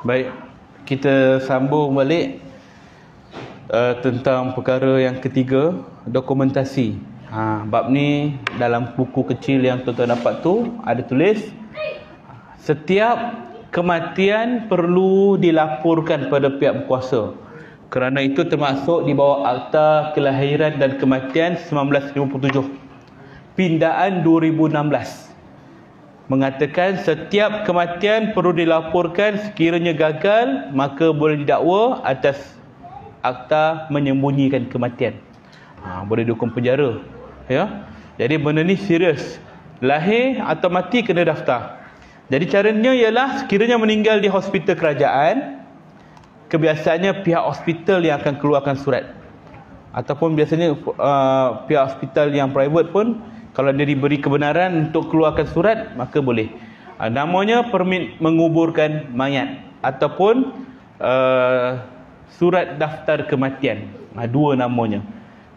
Baik, kita sambung balik tentang perkara yang ketiga, dokumentasi. Bab ni dalam buku kecil yang tuan-tuan dapat tu ada tulis setiap kematian perlu dilaporkan pada pihak berkuasa. Kerana itu termasuk di bawah Akta Kelahiran dan Kematian 1957. Pindaan 2016 mengatakan setiap kematian perlu dilaporkan, sekiranya gagal maka boleh didakwa atas akta menyembunyikan kematian. Boleh dihukum penjara. Ya. Jadi benda ni serius. Lahir atau mati kena daftar. Jadi caranya ialah sekiranya meninggal di hospital kerajaan, kebiasaannya pihak hospital yang akan keluarkan surat. Ataupun biasanya pihak hospital yang private pun, kalau dia diberi kebenaran untuk keluarkan surat, maka boleh. Namanya permit menguburkan mayat ataupun surat daftar kematian. Dua namanya.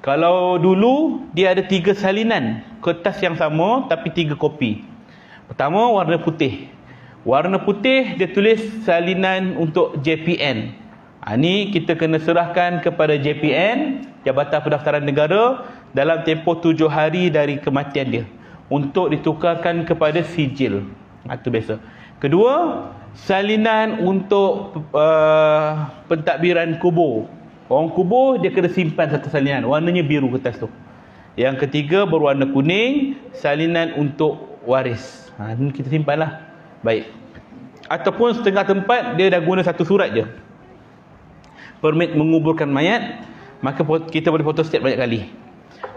Kalau dulu dia ada 3 salinan kertas yang sama tapi 3 kopi. Pertama warna putih. Warna putih dia tulis salinan untuk JPN. Ni kita kena serahkan kepada JPN, Jabatan Pendaftaran Negara, dalam tempoh 7 hari dari kematian dia untuk ditukarkan kepada sijil. Itu biasa. Kedua, salinan untuk pentadbiran kubur. Orang kubur dia kena simpan satu salinan, warnanya biru kertas tu. Yang ketiga berwarna kuning, salinan untuk waris. Ini kita simpanlah. Baik. Ataupun setengah tempat dia dah guna satu surat je, permit menguburkan mayat, maka kita boleh photostat banyak kali.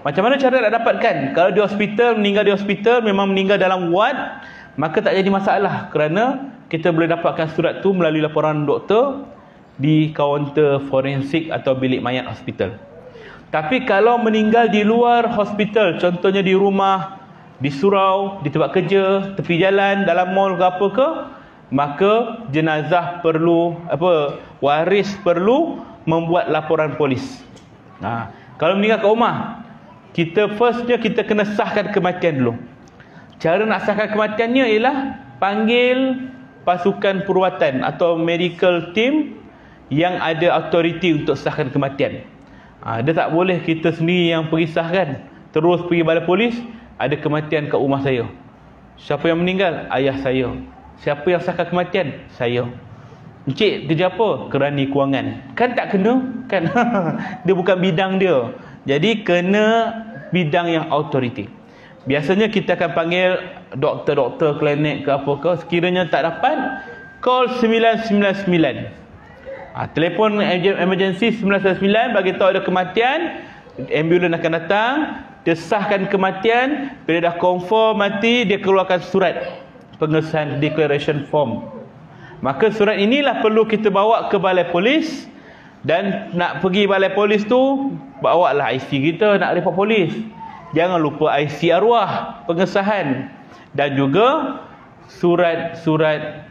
Macam mana cara nak dapatkan? Kalau di hospital, meninggal di hospital, memang meninggal dalam ward, maka tak jadi masalah, kerana kita boleh dapatkan surat tu melalui laporan doktor di kaunter forensik atau bilik mayat hospital. Tapi kalau meninggal di luar hospital, contohnya di rumah, di surau, di tempat kerja, tepi jalan, dalam mall ke apa ke, maka jenazah perlu waris perlu membuat laporan polis. Kalau meninggal kat rumah, firstnya kita kena sahkan kematian dulu. Cara nak sahkan kematiannya ialah panggil pasukan perawatan atau medical team yang ada autoriti untuk sahkan kematian. Dia tak boleh kita sendiri yang pergi sahkan, terus pergi balai polis, ada kematian kat rumah saya. Siapa yang meninggal? Ayah saya. Siapa yang sahkan kematian? Saya. Encik kerja apa? Kerani kewangan. Kan tak kena, kan? Dia bukan bidang dia. Jadi kena bidang yang autoriti. Biasanya kita akan panggil doktor-doktor klinik ke apa ke. Sekiranya tak dapat, call 999. Telefon emergency 999, bagi tahu ada kematian, ambulans akan datang, dia sahkan kematian. Bila dah confirm mati, dia keluarkan surat pengesahan declaration form. Maka surat inilah perlu kita bawa ke balai polis. Dan nak pergi balai polis tu, bawa lah IC kita nak report polis. Jangan lupa IC arwah pengesahan, dan juga surat-surat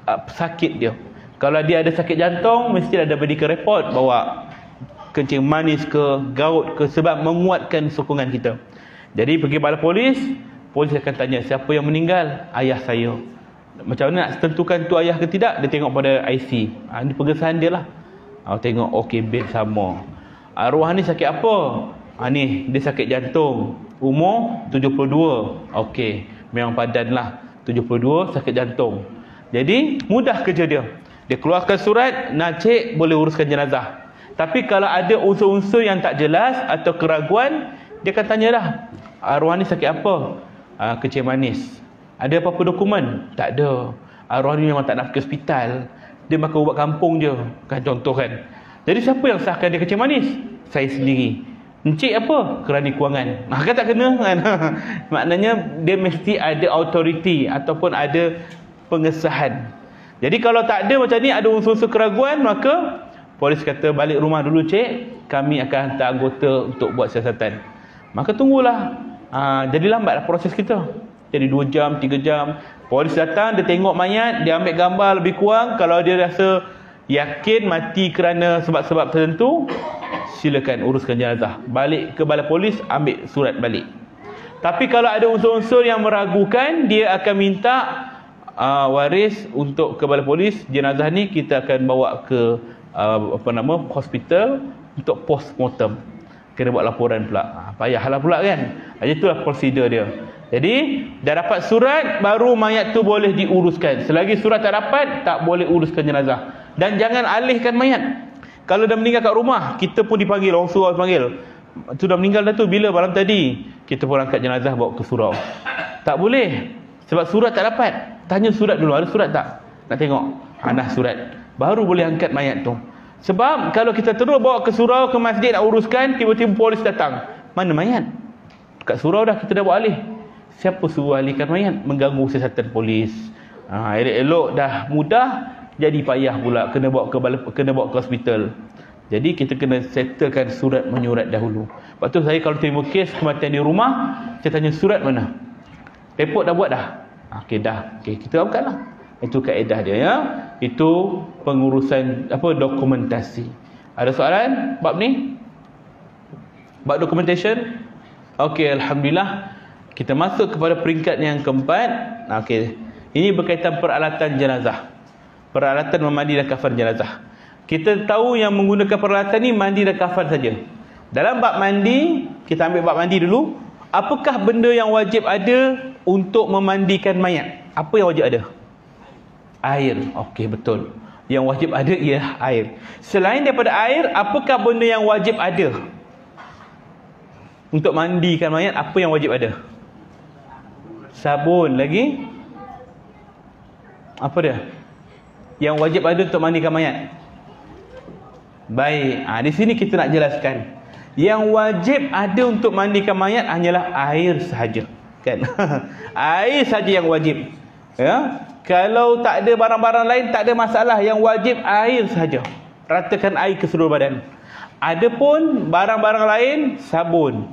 sakit dia. Kalau dia ada sakit jantung, mesti ada medical report, bawa kencing manis ke, gaut ke, sebab menguatkan sokongan kita. Jadi pergi balai polis, polis akan tanya siapa yang meninggal? Ayah saya. Macam mana nak tentukan tu ayah ke tidak? Dia tengok pada IC. Ini pengesahan dia lah. Tengok, okey, bed sama. Arwah ni sakit apa? Ni dia sakit jantung, umur 72. Okey, memang padan lah, 72 sakit jantung. Jadi mudah kerja dia. Dia keluarkan surat, cik boleh uruskan jenazah. Tapi kalau ada unsur-unsur yang tak jelas atau keraguan, dia akan tanyalah, arwah ni sakit apa? Kencing manis. Ada apa-apa dokumen? Tak ada. Arwah ni memang tak nak pergi hospital, dia makan ubat kampung je, kan, contoh kan. Jadi siapa yang sahkan dia kencing manis? Saya sendiri. Encik apa? Kerani kewangan. Kan tak kena, kan? Maknanya dia mesti ada autoriti ataupun ada pengesahan. Jadi kalau tak ada macam ni, ada unsur-unsur keraguan, maka polis kata balik rumah dulu cik, kami akan hantar anggota untuk buat siasatan. Maka tunggulah. Jadi lambatlah proses kita. Jadi 2 jam, 3 jam. Polis datang, dia tengok mayat, dia ambil gambar lebih kurang. Kalau dia rasa yakin mati kerana sebab-sebab tertentu, silakan uruskan jenazah. Balik ke balai polis, ambil surat balik. Tapi kalau ada unsur-unsur yang meragukan, dia akan minta waris untuk ke balai polis. Jenazah ni kita akan bawa ke hospital untuk postmortem. Kena buat laporan pula. Payahlah pula kan. Jadi itulah prosedur dia. Jadi dah dapat surat baru mayat tu boleh diuruskan. Selagi surat tak dapat, tak boleh uruskan jenazah. Dan jangan alihkan mayat. Kalau dah meninggal kat rumah, kita pun dipanggil, orang surau panggil. Tu dah meninggal dah tu, bila? Malam tadi. Kita pun angkat jenazah bawa ke surau. Tak boleh. Sebab surat tak dapat. Tanya surat dulu, ada surat tak? Nak tengok. Nah, surat. Baru boleh angkat mayat tu. Sebab kalau kita terus bawa ke surau, ke masjid nak uruskan, tiba-tiba polis datang. Mana mayat? Kat surau dah, kita dah buat alih. Siapa suruh alihkan mayat? Mengganggu siasatan polis. Elok-elok dah mudah, jadi payah pula. Kena bawa ke hospital. Jadi kita kena settlekan surat menyurat dahulu. Lepas tu saya kalau terima kes kematian di rumah, saya tanya surat mana? Report dah buat dah? Okey dah. Okey, kita angkatlah. Itu kaedah dia ya. Itu pengurusan dokumentasi. Ada soalan bab ni? Bab documentation? Okey, alhamdulillah. Kita masuk kepada peringkat yang keempat. Okey. Ini berkaitan peralatan jenazah. Peralatan memandi dan kafan jenazah. Kita tahu yang menggunakan peralatan ni mandi dan kafan saja. Dalam bab mandi, kita ambil bab mandi dulu. Apakah benda yang wajib ada untuk memandikan mayat? Apa yang wajib ada? Air. Okey, betul. Yang wajib ada ialah air. Selain daripada air, apakah benda yang wajib ada untuk mandikan mayat? Apa yang wajib ada? Sabun. Lagi? Apa dia? Yang wajib ada untuk mandikan mayat? Baik. Di sini kita nak jelaskan. Yang wajib ada untuk mandikan mayat hanyalah air sahaja. Kan? Air saja yang wajib. Ya? Kalau tak ada barang-barang lain, tak ada masalah. Yang wajib air sahaja. Ratakan air ke seluruh badan. Adapun barang-barang lain, sabun,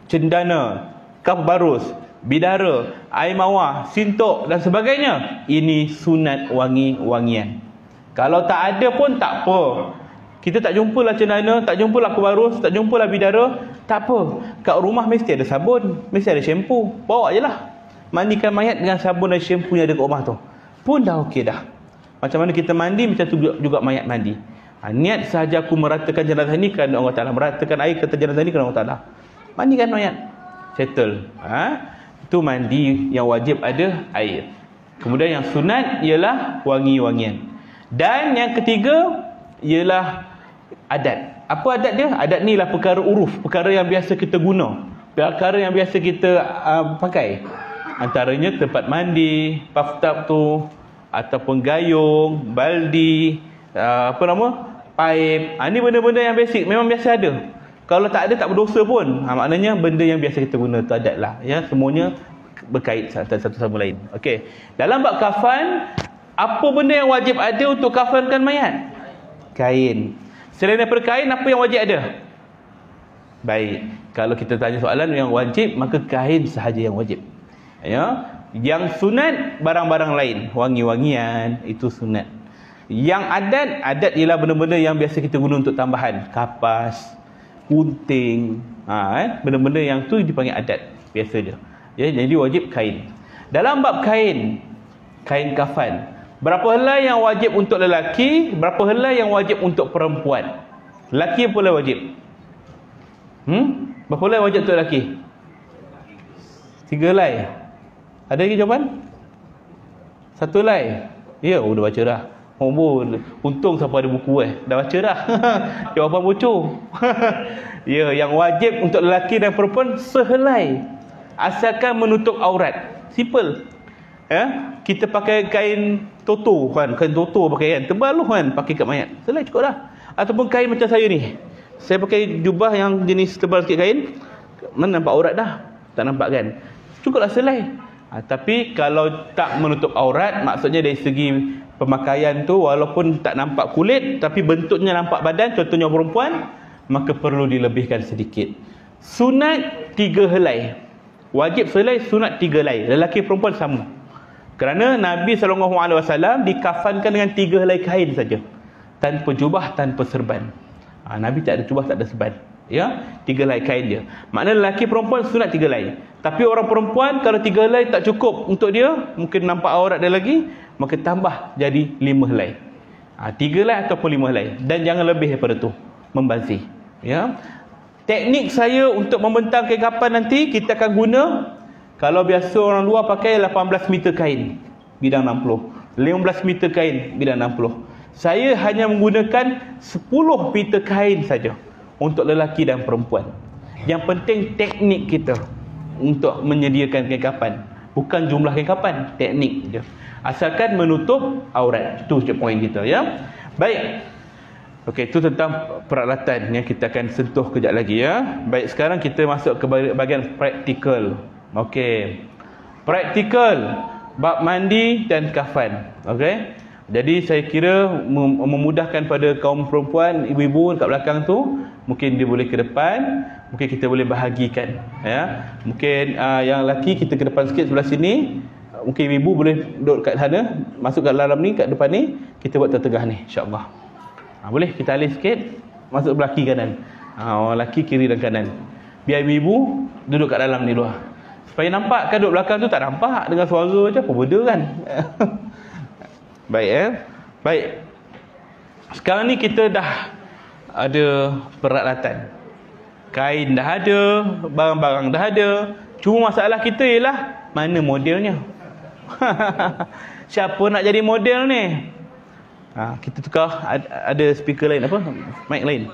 cendana, kaf barus, bidara, air mawar, sintok dan sebagainya. Ini sunat wangi-wangian. Kalau tak ada pun tak apa. Kita tak jumpalah cendana, tak jumpalah kaf barus, tak jumpalah bidara, tak apa. Kat rumah mesti ada sabun, mesti ada shampoo. Bawa je lah. Mandikan mayat dengan sabun dan shampoo yang ada kat rumah tu. Pun dah okey dah. Macam mana kita mandi, macam tu juga mayat mandi. Niat sahaja aku meratakan jenazah ni kerana Allah Ta'ala. Meratakan air kata jenazah ni kerana Allah Ta'ala. Mandikan mayat. Settle. Itu mandi yang wajib ada air. Kemudian yang sunat ialah wangi-wangian. Dan yang ketiga ialah adat. Apa adat dia? Adat ni lah perkara uruf. Perkara yang biasa kita guna. Perkara yang biasa kita pakai. Antaranya tempat mandi, bathtub tu, ataupun gayung, baldi, paip. Ni benda-benda yang basic, memang biasa ada. Kalau tak ada, tak berdosa pun. Maknanya benda yang biasa kita guna tu adat lah. Ya, semuanya berkait satu sama lain. Okey. Dalam bab kafan, apa benda yang wajib ada untuk kafankan mayat? Kain. Selain daripada kain, apa yang wajib ada? Baik. Kalau kita tanya soalan yang wajib, maka kain sahaja yang wajib. Ya, yang sunat barang-barang lain, wangi-wangian itu sunat. Yang adat ialah benda-benda yang biasa kita guna untuk tambahan, kapas, gunting, benda-benda yang tu dipanggil adat biasa je. Ya, jadi wajib kain. Dalam bab kain kafan, berapa helai yang wajib untuk lelaki, berapa helai yang wajib untuk perempuan? Lelaki apa helai wajib? Berapa helai wajib untuk lelaki? 3 helai. Ada lagi jawapan? 1 helai. Ya, dah baca dah. Untung siapa ada buku dah baca dah. Jawapan bocor. Ya, yang wajib untuk lelaki dan perempuan sehelai. Asalkan menutup aurat. Simple. Ya, kita pakai kain toto kan, kain toto pakai kan. Tebal lu kan, pakai kat mayat. Selai cukup dah. Ataupun kain macam saya ni. Saya pakai jubah yang jenis tebal sikit kain. Mana nampak aurat dah? Tak nampak kan? Cukuplah selai. Tapi kalau tak menutup aurat, maksudnya dari segi pemakaian tu walaupun tak nampak kulit tapi bentuknya nampak badan, contohnya perempuan, maka perlu dilebihkan sedikit. Sunat 3 helai. Wajib selai, sunat 3 helai. Lelaki perempuan sama. Kerana Nabi SAW dikafankan dengan 3 helai kain saja. Tanpa jubah, tanpa serban. Nabi tak ada jubah, tak ada serban. Ya, 3 helai kain dia. Maknanya lelaki perempuan sunat 3 helai. Tapi orang perempuan kalau 3 helai tak cukup untuk dia, mungkin nampak aurat dia lagi, maka tambah jadi 5 helai. 3 helai ataupun 5 helai. Dan jangan lebih daripada tu, membazir. Ya. Teknik saya untuk membentang kain kafan nanti kita akan guna, kalau biasa orang luar pakai 18 meter kain bidang 60, 15 meter kain bidang 60. Saya hanya menggunakan 10 meter kain saja untuk lelaki dan perempuan. Yang penting teknik kita untuk menyediakan kain kafan, bukan jumlah kain kafan, teknik je. Asalkan menutup aurat. Itu je poin kita, ya. Baik. Okey, itu tentang peralatan yang kita akan sentuh kejap lagi, ya. Baik, sekarang kita masuk ke bahagian praktikal. Okey. Praktikal bab mandi dan kafan. Okey. Jadi saya kira memudahkan pada kaum perempuan, ibu-ibu kat belakang tu, mungkin dia boleh ke depan, mungkin kita boleh bahagikan, ya. Mungkin yang lelaki kita ke depan sikit sebelah sini, mungkin ibu boleh duduk kat sana, masuk kat dalam ni, kat depan ni, kita buat tertegah ni, insya-Allah. Boleh kita alih sikit, masuk belah kiri kanan. Orang lelaki kiri dan kanan. Biar ibu duduk kat dalam ni luar. Supaya nampak, kan duduk belakang tu tak nampak, dengan suara je apa benda kan. Baik, baik. Sekarang ni kita dah ada peralatan. Kain dah ada, barang-barang dah ada. Cuma masalah kita ialah mana modelnya. Siapa nak jadi model ni? Kita tukar, ada speaker lain apa? Mic lain.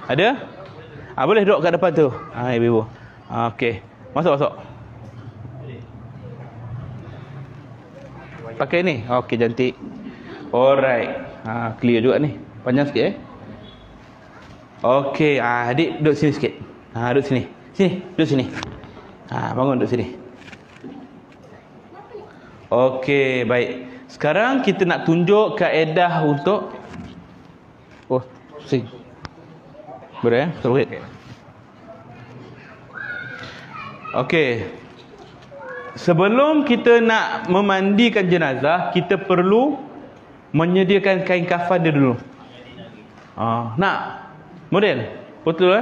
Ada? Boleh duduk kat depan tu. Ibu. Okey. Masuk. Pakai ni. Okey, cantik. Alright. Clear juga ni. Panjang sikit Okey, adik duduk sini sikit. Duduk sini. Duduk sini. Bangun duduk sini. Okey, baik. Sekarang kita nak tunjuk kaedah untuk sing. Boleh Sorry. Okey. Sebelum kita nak memandikan jenazah, kita perlu menyediakan kain kafan dia dulu. Nak model? Betul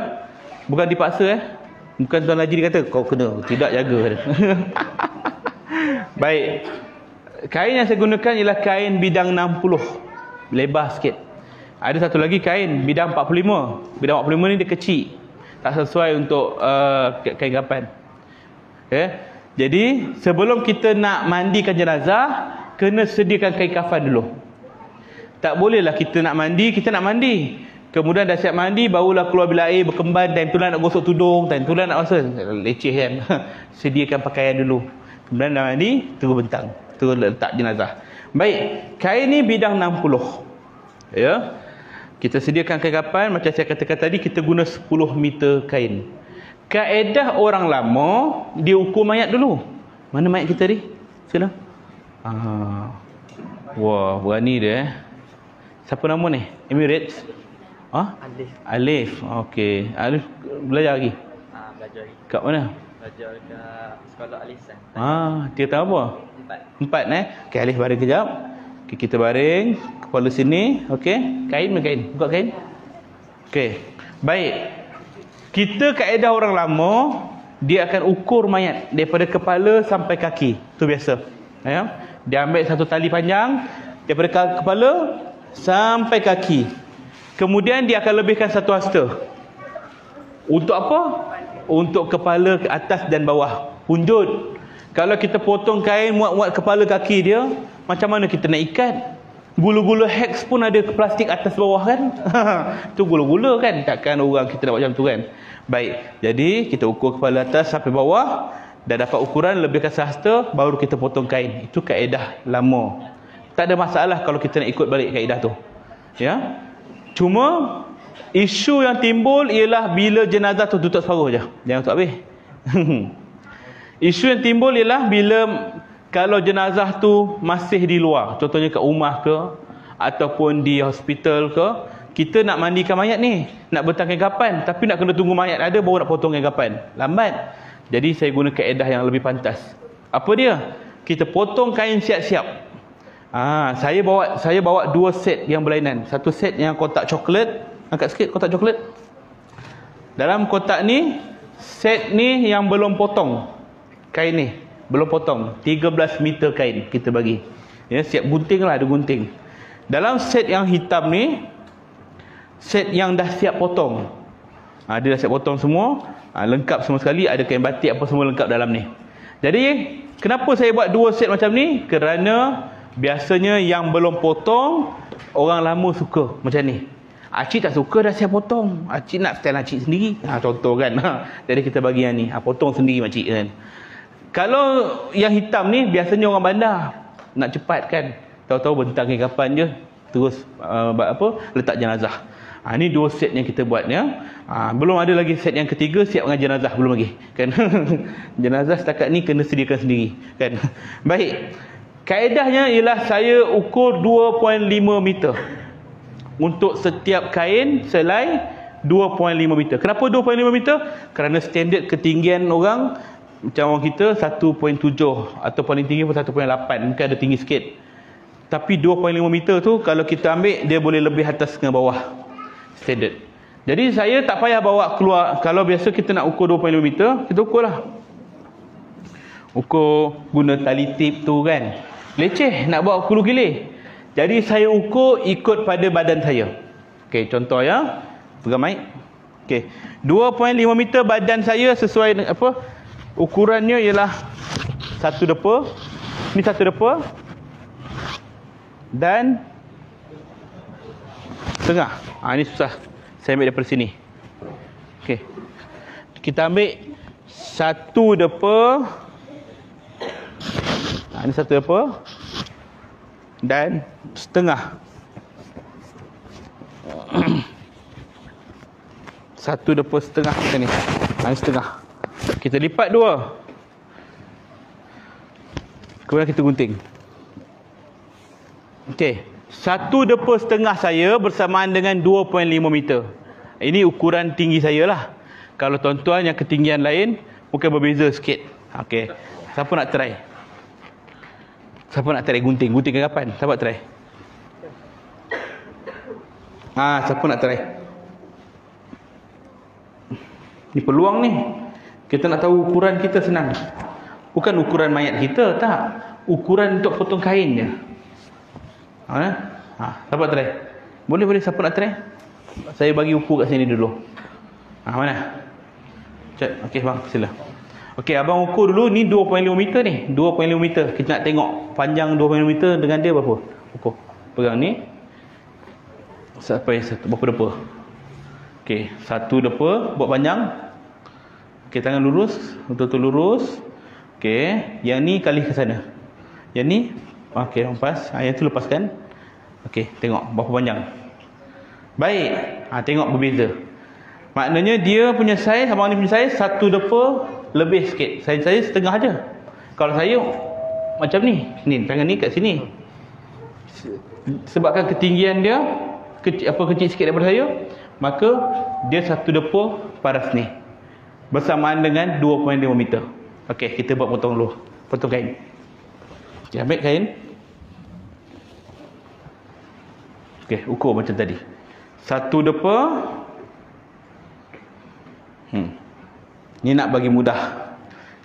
Bukan dipaksa Bukan Tuan Haji kata kau kena, tidak jaga. Baik. Kain yang saya gunakan ialah kain bidang 60, lebar sikit. Ada satu lagi kain bidang 45. Bidang 45 ni dia kecil, tak sesuai untuk kain kafan. Okay. Jadi sebelum kita nak mandikan jenazah, kena sediakan kain kafan dulu. Tak bolehlah kita nak mandi, kemudian dah siap mandi, barulah keluar bilik air berkemban, time tu lah nak gosok tudung, time tu lah nak rasa leceh kan. Sediakan pakaian dulu, kemudian dah mandi, terus bentang, terus letak jenazah. Baik, kain ni bidang 60. Ya. Kita sediakan kain kafan, macam saya katakan tadi, kita guna 10 meter kain. Kaedah orang lama, dia ukur mayat dulu. Mana mayat kita ni? Sila. Wah, berani dia Siapa nama ni? Emirates? Alif. Okey. Alif belajar lagi? Belajar lagi. Kat mana? Belajar kat sekolah Alisan. Dia tahu apa? 4. Okey, Alif baring kejap. Okey, kita baring, kepala sini. Okey. Kain. Buka kain. Okey. Baik. Kita kaedah orang lama, dia akan ukur mayat daripada kepala sampai kaki. Itu biasa. Ya. Dia ambil satu tali panjang daripada kepala sampai kaki. Kemudian dia akan lebihkan satu hasta. Untuk apa? Untuk kepala ke atas dan bawah. Punjut. Kalau kita potong kain muat-muat kepala kaki dia, macam mana kita nak ikat? Gula-gula hex pun ada plastik atas bawah kan. Tu gula-gula kan. Takkan orang kita nak buat macam tu kan. Baik. Jadi kita ukur kepala atas sampai bawah. Dah dapat ukuran, lebihkan sehasta, baru kita potong kain. Itu kaedah lama. Tak ada masalah kalau kita nak ikut balik kaedah tu. Ya. Cuma isu yang timbul ialah bila jenazah tu tutup separuh je. Jangan tutup habis. Isu yang timbul ialah bila kalau jenazah tu masih di luar, contohnya kat rumah ke ataupun di hospital ke, kita nak mandikan mayat ni, nak bentang kain kafan, tapi nak kena tunggu mayat ada baru nak potong kain kafan. Lambat. Jadi saya guna kaedah yang lebih pantas. Apa dia? Kita potong kain siap-siap. Saya bawa 2 set yang berlainan. Satu set yang kotak coklat, angkat sikit kotak coklat. Dalam kotak ni, set ni yang belum potong. Kain ni, belum potong. 13 meter kain kita bagi. Ya, siap gunting lah, ada gunting. Dalam set yang hitam ni, set yang dah siap potong. Dia dah siap potong semua. Lengkap semua sekali. Ada kain batik apa semua lengkap dalam ni. Jadi, kenapa saya buat 2 set macam ni? Kerana biasanya yang belum potong, orang lama suka macam ni. Acik tak suka dah siap potong. Acik nak style acik sendiri. Contoh kan. Jadi kita bagi yang ni. Potong sendiri makcik kan. Kalau yang hitam ni, biasanya orang bandar. Nak cepat kan. Tahu-tahu bentang kapan je. Terus letak jenazah. Ni 2 set yang kita buat ya. Belum ada lagi set yang ketiga, siap dengan jenazah. Belum lagi kan. Jenazah setakat ni kena sediakan sendiri kan. Baik. Kaedahnya ialah saya ukur 2.5 meter. Untuk setiap kain selai 2.5 meter. Kenapa 2.5 meter? Kerana standard ketinggian orang macam orang kita 1.7 atau paling tinggi pun 1.8. Mungkin ada tinggi sikit. Tapi 2.5 meter tu kalau kita ambil, dia boleh lebih atas dengan bawah standard. Jadi saya tak payah bawa keluar. Kalau biasa kita nak ukur 2.5 meter, kita ukur lah. Ukur guna tali tip tu kan. Leceh nak bawa kulu gilir. Jadi saya ukur ikut pada badan saya. Okey, contoh ya. Pegang mic. Okey. 2.5 meter badan saya sesuai dengan apa? Ukurannya ialah 1 depa. Ni 1 depa. Dan setengah. Ini susah. Saya ambil daripada sini. Okey. Kita ambil 1 depa. Ini 1 depa. Dan setengah. 1 depa setengah macam ni. Ini setengah. Kita lipat 2. Kemudian kita gunting. Okey. 1 depa setengah saya bersamaan dengan 2.5 meter. Ini ukuran tinggi saya lah. Kalau tuan-tuan yang ketinggian lain mungkin berbeza sikit. Okey. Siapa nak try? Siapa nak try gunting? Gunting ke kapan? Siapa try? Siapa nak try? Ni peluang ni. Kita nak tahu ukuran kita senang. Bukan ukuran mayat kita, tak. Ukuran untuk potong kain je. Siapa try? Boleh, siapa nak try? Saya bagi ukur kat sini dulu. Mana? Okey bang, sila. Okey, abang ukur dulu ni 2.5 meter ni. 2.5 meter. Kita nak tengok panjang 2.5 meter dengan dia berapa. Ukur. Pegang ni. Sampai berapa depa? Okey, 1 depa buat panjang. Okey, tangan lurus, betul-betul lurus. Okey, yang ni kali ke sana. Yang ni okey, lepas. Yang tu lepaskan. Okey, tengok berapa panjang. Baik. Tengok berbeza. Maknanya dia punya saiz, abang ni punya saiz 1 depa lebih sikit. Saya setengah aja. Kalau saya macam ni, tangan ni kat sini. Sebabkan ketinggian dia kecil sikit daripada saya, maka dia 1 depa paras ni. Bersamaan dengan 2.5 meter. Okey, kita buat potong dulu. Potong kain. Okey, ambil kain. Okey, ukur macam tadi. 1 depa. Ni nak bagi mudah.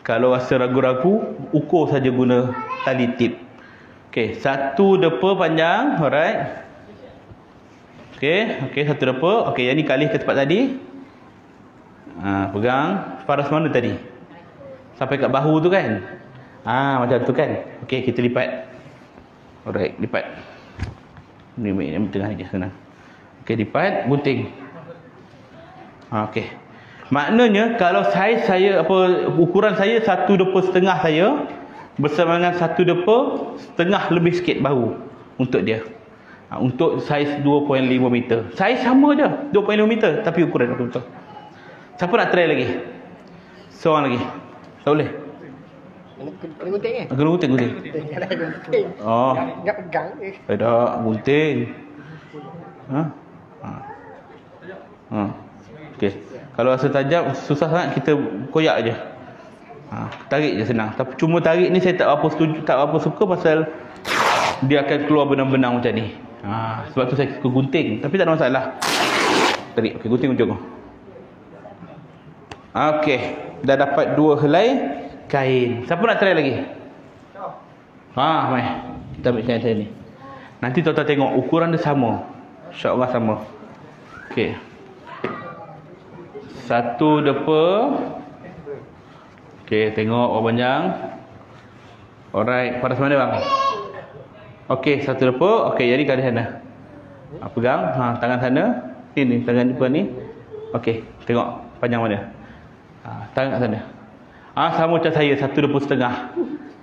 Kalau rasa ragu-ragu, ukur saja guna tali tip. Okey, 1 depa panjang, alright. Okey, 1 depa. Okey, yang ni kali ke tempat tadi. Pegang paras mana tadi? Sampai kat bahu tu kan? Macam tu kan? Okey, kita lipat. Alright, lipat. Ni tengah je senang. Okey, lipat, gunting. Okey. Maknanya kalau saiz saya ukuran saya 1 depa setengah saya bersama dengan 1 depa setengah lebih sikit bahu untuk dia. Untuk saiz 2.5 meter. Saiz sama je 2.5 meter tapi ukuran betul-betul. Siapa nak try lagi? Seorang lagi. Tak boleh. Kena gunting ke? Kena gunting. Gunting. Enggak pegang je. Tak, gunting. Okey. Kalau rasa tajam, susah sangat kita koyak je. Tarik je senang. Tapi cuma tarik ni saya tak apa setuju, tak apa suka pasal dia akan keluar benang-benang macam ni. Sebab tu saya suka gunting. Tapi tak ada masalah. Tarik. Okey, gunting ujung. Okey, dah dapat 2 helai kain. Siapa nak try lagi? Mai. Kita ambil kain saya ni. Nanti tuan-tuan tengok ukuran dia sama. InsyaAllah sama. Okey. 1 depa. Okey, tengok berapa panjang. Alright, paras mana bang? Okey, 1 depa. Okey, jadi kat sana. Pegang, tangan sana. Ni tangan depan ni. Okey, tengok panjang mana. Tangan kat sana. Sama macam saya, 1 depa setengah.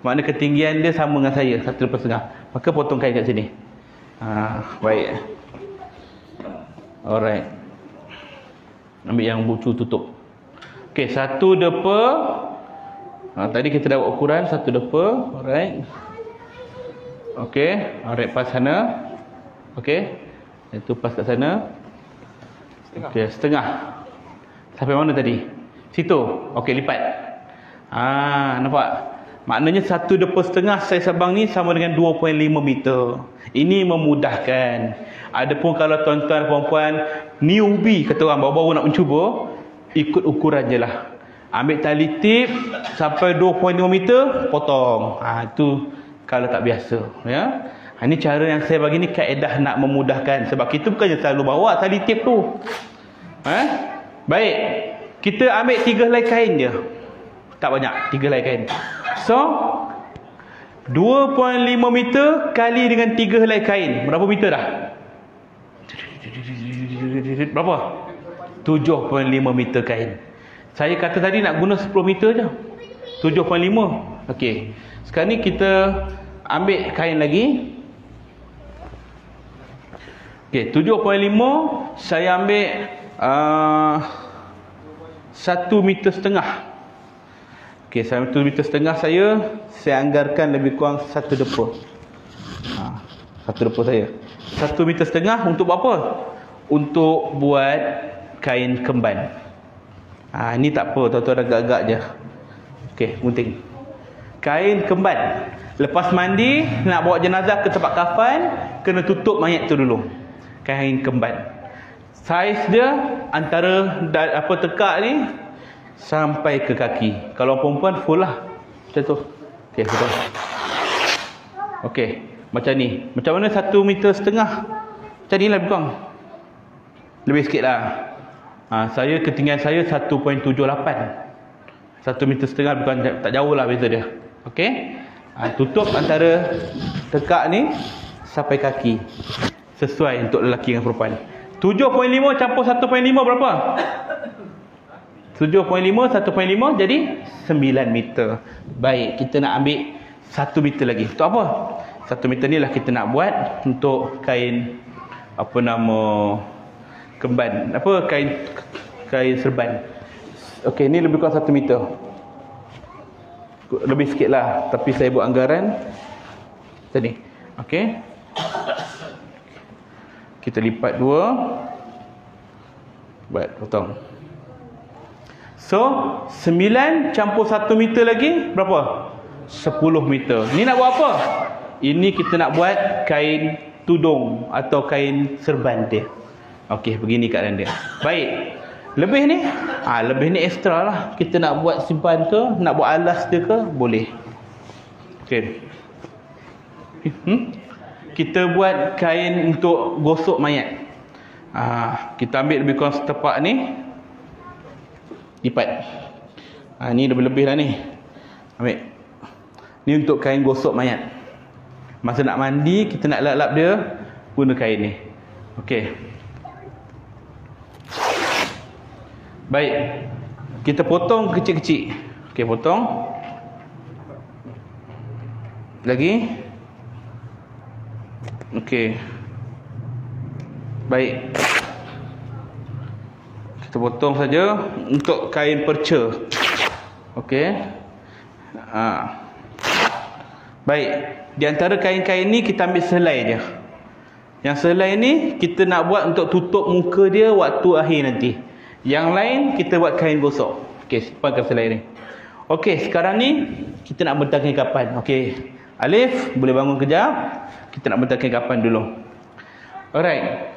Makna ketinggian dia sama dengan saya, 1 depa setengah. Maka potong kain kat sini. Baik. Alright. Ambil yang bucu tutup. Okey, 1 depa. Tadi kita dah buat ukuran 1 depa. Alright. Okey, alright, pas sana. Okey. Itu pas kat sana. Okey, setengah. Sampai mana tadi? Situ. Okey, lipat. Nampak? Maknanya 1 depa setengah saiz abang ni sama dengan 2.5 meter. Ini memudahkan. Adapun kalau tuan-tuan puan-puan newbie, kata orang baru-baru nak mencuba, ikut ukuran je lah. Ambil tali tip sampai 2.5 meter, potong. Itu kalau tak biasa, ya. Ini cara yang saya bagi ni kaedah nak memudahkan. Sebab kita bukannya selalu bawa tali tip tu. Baik. Kita ambil 3 helai kain je. Tak banyak, 3 helai kain. So 2.5 meter kali dengan 3 helai kain. Berapa meter dah? Berapa? 7.5 meter kain. Saya kata tadi nak guna 10 meter je. 7.5. Okey. Sekarang ni kita ambil kain lagi. Okey, 7.5 saya ambil 1 meter setengah. Okey, 1 meter setengah saya anggarkan lebih kurang 1 depa. 1 depa saya. 1 meter setengah untuk buat apa? Untuk buat kain kemban. Ini tak apa, tuan-tuan agak-agak je. Okey, gunting. Kain kemban. Lepas mandi, nak bawa jenazah ke tempat kafan, kena tutup mayat tu dulu. Kain kemban. Saiz dia antara tekak ni sampai ke kaki. Kalau perempuan full lah. Macam tu. Okey, betul. Okey, macam ni. Macam mana 1 meter setengah? Macam ni lah lebih kurang. Lebih sikit lah. Saya ketinggian saya 1.78. 1 meter setengah bukan, tak jauh lah beza dia. Okey. Tutup antara tekak ni sampai kaki. Sesuai untuk lelaki dengan perempuan. 7.5 campur 1.5 berapa? 7.5 1.5 jadi 9 meter. Baik, kita nak ambil 1 meter lagi. Untuk apa? 1 meter ni lah kita nak buat untuk kain kemban. Kain serban. Okey, ni lebih kurang 1 meter. Lebih sikit lah, tapi saya buat anggaran macam ni. Okey. Kita lipat 2. Buat potong. So 9 campur 1 meter lagi berapa? 10 meter. Ni nak buat apa? Ini kita nak buat kain tudung atau kain serban dia. Okey, begini keadaan dia. Baik. Lebih ni lebih ni ekstra lah. Kita nak buat simpan ke, nak buat alas dia ke, boleh. Okey. Kita buat kain untuk gosok mayat. Kita ambil lebih kurang setepak ni. Lipat. Ni lebih-lebih lah ni. Ambil. Ni untuk kain gosok mayat. Masa nak mandi, kita nak lap-lap dia, guna kain ni. Okey. Baik. Kita potong kecil-kecil. Okey, potong. Lagi. Okey. Baik. Kita potong saja untuk kain perca. Okey. Baik. Di antara kain-kain ni kita ambil selai je. Yang selai ni kita nak buat untuk tutup muka dia waktu akhir nanti. Yang lain kita buat kain gosok. Okey, simpankan selai ni. Okey, sekarang ni kita nak bentangkan kapan. Okey. Alif, boleh bangun kejap. Kita nak bentangkan kapan dulu. Alright.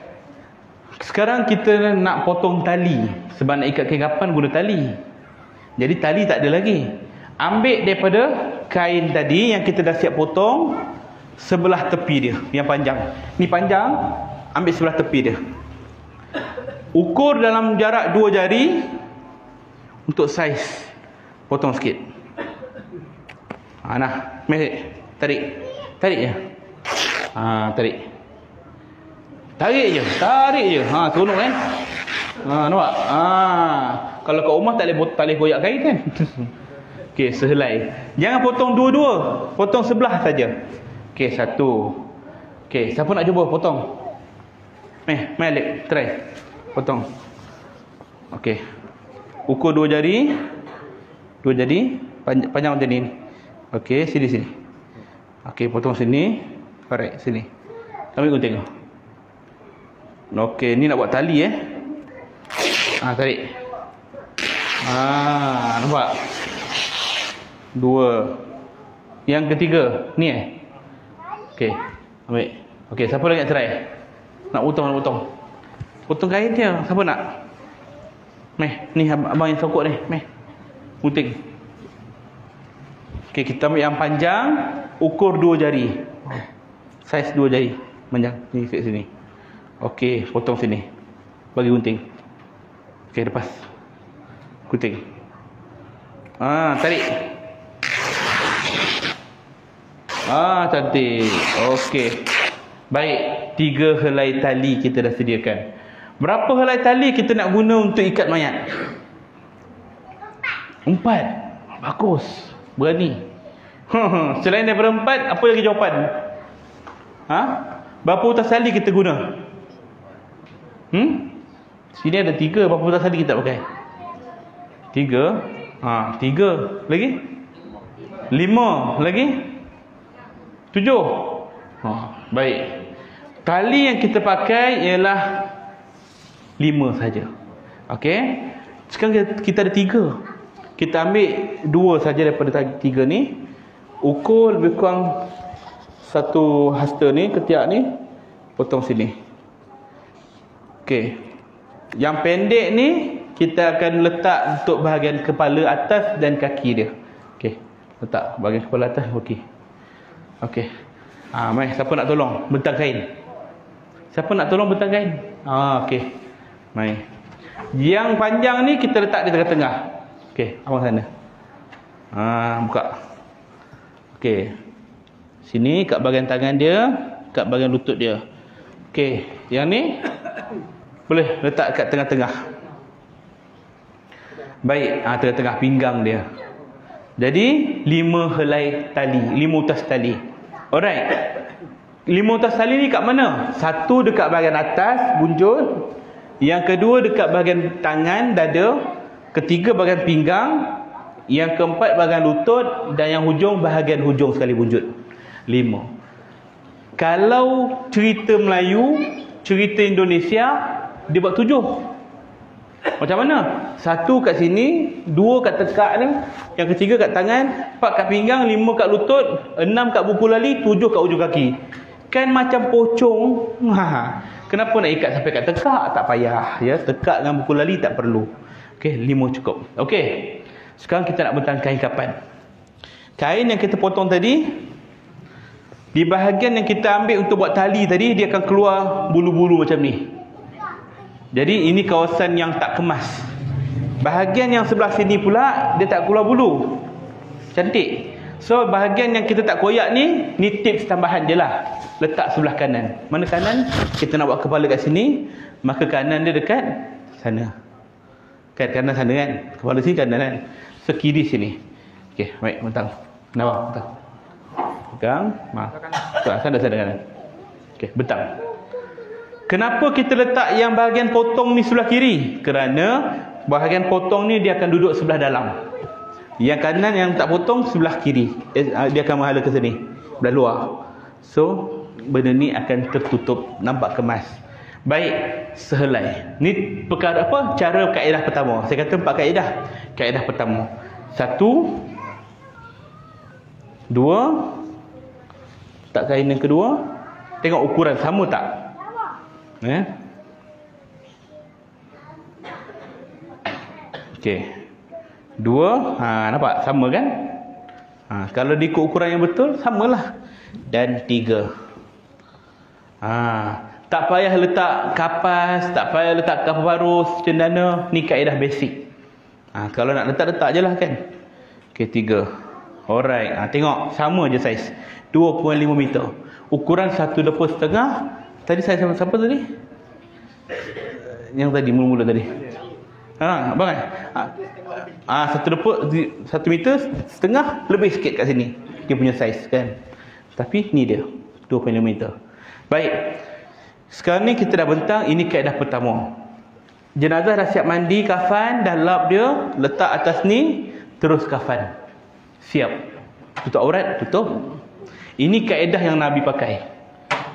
Sekarang kita nak potong tali. Sebab nak ikat kain kapan guna tali. Jadi tali tak ada lagi. Ambil daripada kain tadi yang kita dah siap potong, sebelah tepi dia yang panjang. Ni panjang, ambil sebelah tepi dia. Ukur dalam jarak 2 jari untuk saiz. Potong sikit. Nah, tarik. Tarik je. Tarik. Tarik je. Seronok kan? Nampak? Kalau kat rumah tak boleh goyak kain kan? Okey, sehelai. Jangan potong dua-dua. Potong sebelah saja. Okey, satu. Okey, siapa nak cuba potong? Mai Alip, try. Potong. Okey. Ukur 2 jari. 2 jari panjang macam ni. Okey, sini. Okey, potong sini. Alright, sini. Ambil gunting. Okey, ni nak buat tali tarik. Nampak? 2. Yang ketiga, ni Okey, ambil. Okey, siapa lagi nak try? Nak potong. Potong kain dia. Siapa nak? Ni abang yang sokok ni. Gunting. Okey, kita ambil yang panjang, ukur 2 jari. Saiz 2 jari. Panjang. Ni kat sini. Okey, potong sini. Bagi gunting. Okey, lepas. Gunting. Tarik. Cantik. Okey. Baik, 3 helai tali kita dah sediakan. Berapa helai tali kita nak guna untuk ikat mayat? 4. Bagus. Berani. Selain daripada 4, apa lagi jawapan? Berapa utas tali kita guna? Sini ada 3. Berapa utas tali kita pakai? 3. 3. Lagi? 5. Lagi? 7. Baik. Tali yang kita pakai ialah 5 saja. Okey. Sekarang kita ada 3. Kita ambil 2 saja daripada 3 ni. Ukur lebih kurang 1 hasta ni, ketiak ni. Potong sini. Okey. Yang pendek ni kita akan letak untuk bahagian kepala atas dan kaki dia. Okey. Letak bahagian kepala atas okey. Okey. Mai, siapa nak tolong bentang kain? Siapa nak tolong bentang kain? Okey. Mai. Yang panjang ni kita letak di tengah-tengah. Okey, abang sana. Buka. Okey. Sini kat bahagian tangan dia, kat bahagian lutut dia. Okey, yang ni boleh letak kat tengah-tengah. Baik, tengah-tengah pinggang dia. Jadi 5 helai tali, 5 utas tali. Alright. 5 utas tali ni kat mana? Satu dekat bahagian atas, bunjut. Yang kedua dekat bahagian tangan, dada. Ketiga bahagian pinggang. Yang keempat bahagian lutut. Dan yang hujung bahagian hujung sekali bunjut. 5. Kalau cerita Melayu, cerita Indonesia, dia buat 7. Macam mana? 1 kat sini, 2 kat tekak ni, yang ketiga kat tangan, 4 kat pinggang, 5 kat lutut, 6 kat buku lali, 7 kat ujung kaki. Kan macam pocong. Kenapa nak ikat sampai kat tekak? Tak payah ya. Tekak dengan buku lali tak perlu. Okey, 5 cukup. Okey. Sekarang kita nak bentang kain kapan. Kain yang kita potong tadi, di bahagian yang kita ambil untuk buat tali tadi, dia akan keluar bulu-bulu macam ni. Jadi ini kawasan yang tak kemas. Bahagian yang sebelah sini pula dia tak keluar bulu. Cantik. So bahagian yang kita tak koyak ni tips tambahan je lah. Letak sebelah kanan. Mana kanan? Kita nak buat kepala kat sini, maka kanan dia dekat sana. Kan kanan sana kan? Kepala sini kanan kan? So kiri sini. Okey, baik, bentang. Nampak? Bentang. Pegang. Sana kanan. Okey, bentang. Kenapa kita letak yang bahagian potong ni sebelah kiri? Kerana bahagian potong ni dia akan duduk sebelah dalam. Yang kanan yang tak potong sebelah kiri. Dia akan menghala ke sini, sebelah luar. So benda ni akan tertutup, nampak kemas. Baik, sehelai. Ni perkara apa? Cara kaedah pertama. Saya kata 4 kaedah. Kaedah pertama. 1, 2. Tak kain yang kedua. Tengok ukuran sama tak? Okey. 2. Nampak? Sama kan? Kalau diikut ukuran yang betul, samalah. Dan 3. Tak payah letak kapas, tak payah letak kapas baru, cendana. Ni kaedah basic. Kalau nak letak je lah kan. Okey, 3. Alright. Tengok, sama je saiz. 2.5 meter. Ukuran 1.5. Tadi saiz siapa tadi? Yang tadi, mula-mula tadi. Abang kan? 1 meter setengah, lebih sikit kat sini. Dia punya saiz kan. Tapi ni dia, 2.5 meter. Baik. Sekarang ni kita dah bentang, ini kaedah pertama. Jenazah dah siap mandi, kafan, dah lap dia, letak atas ni, terus kafan. Siap. Tutup aurat, tutup. Ini kaedah yang Nabi pakai.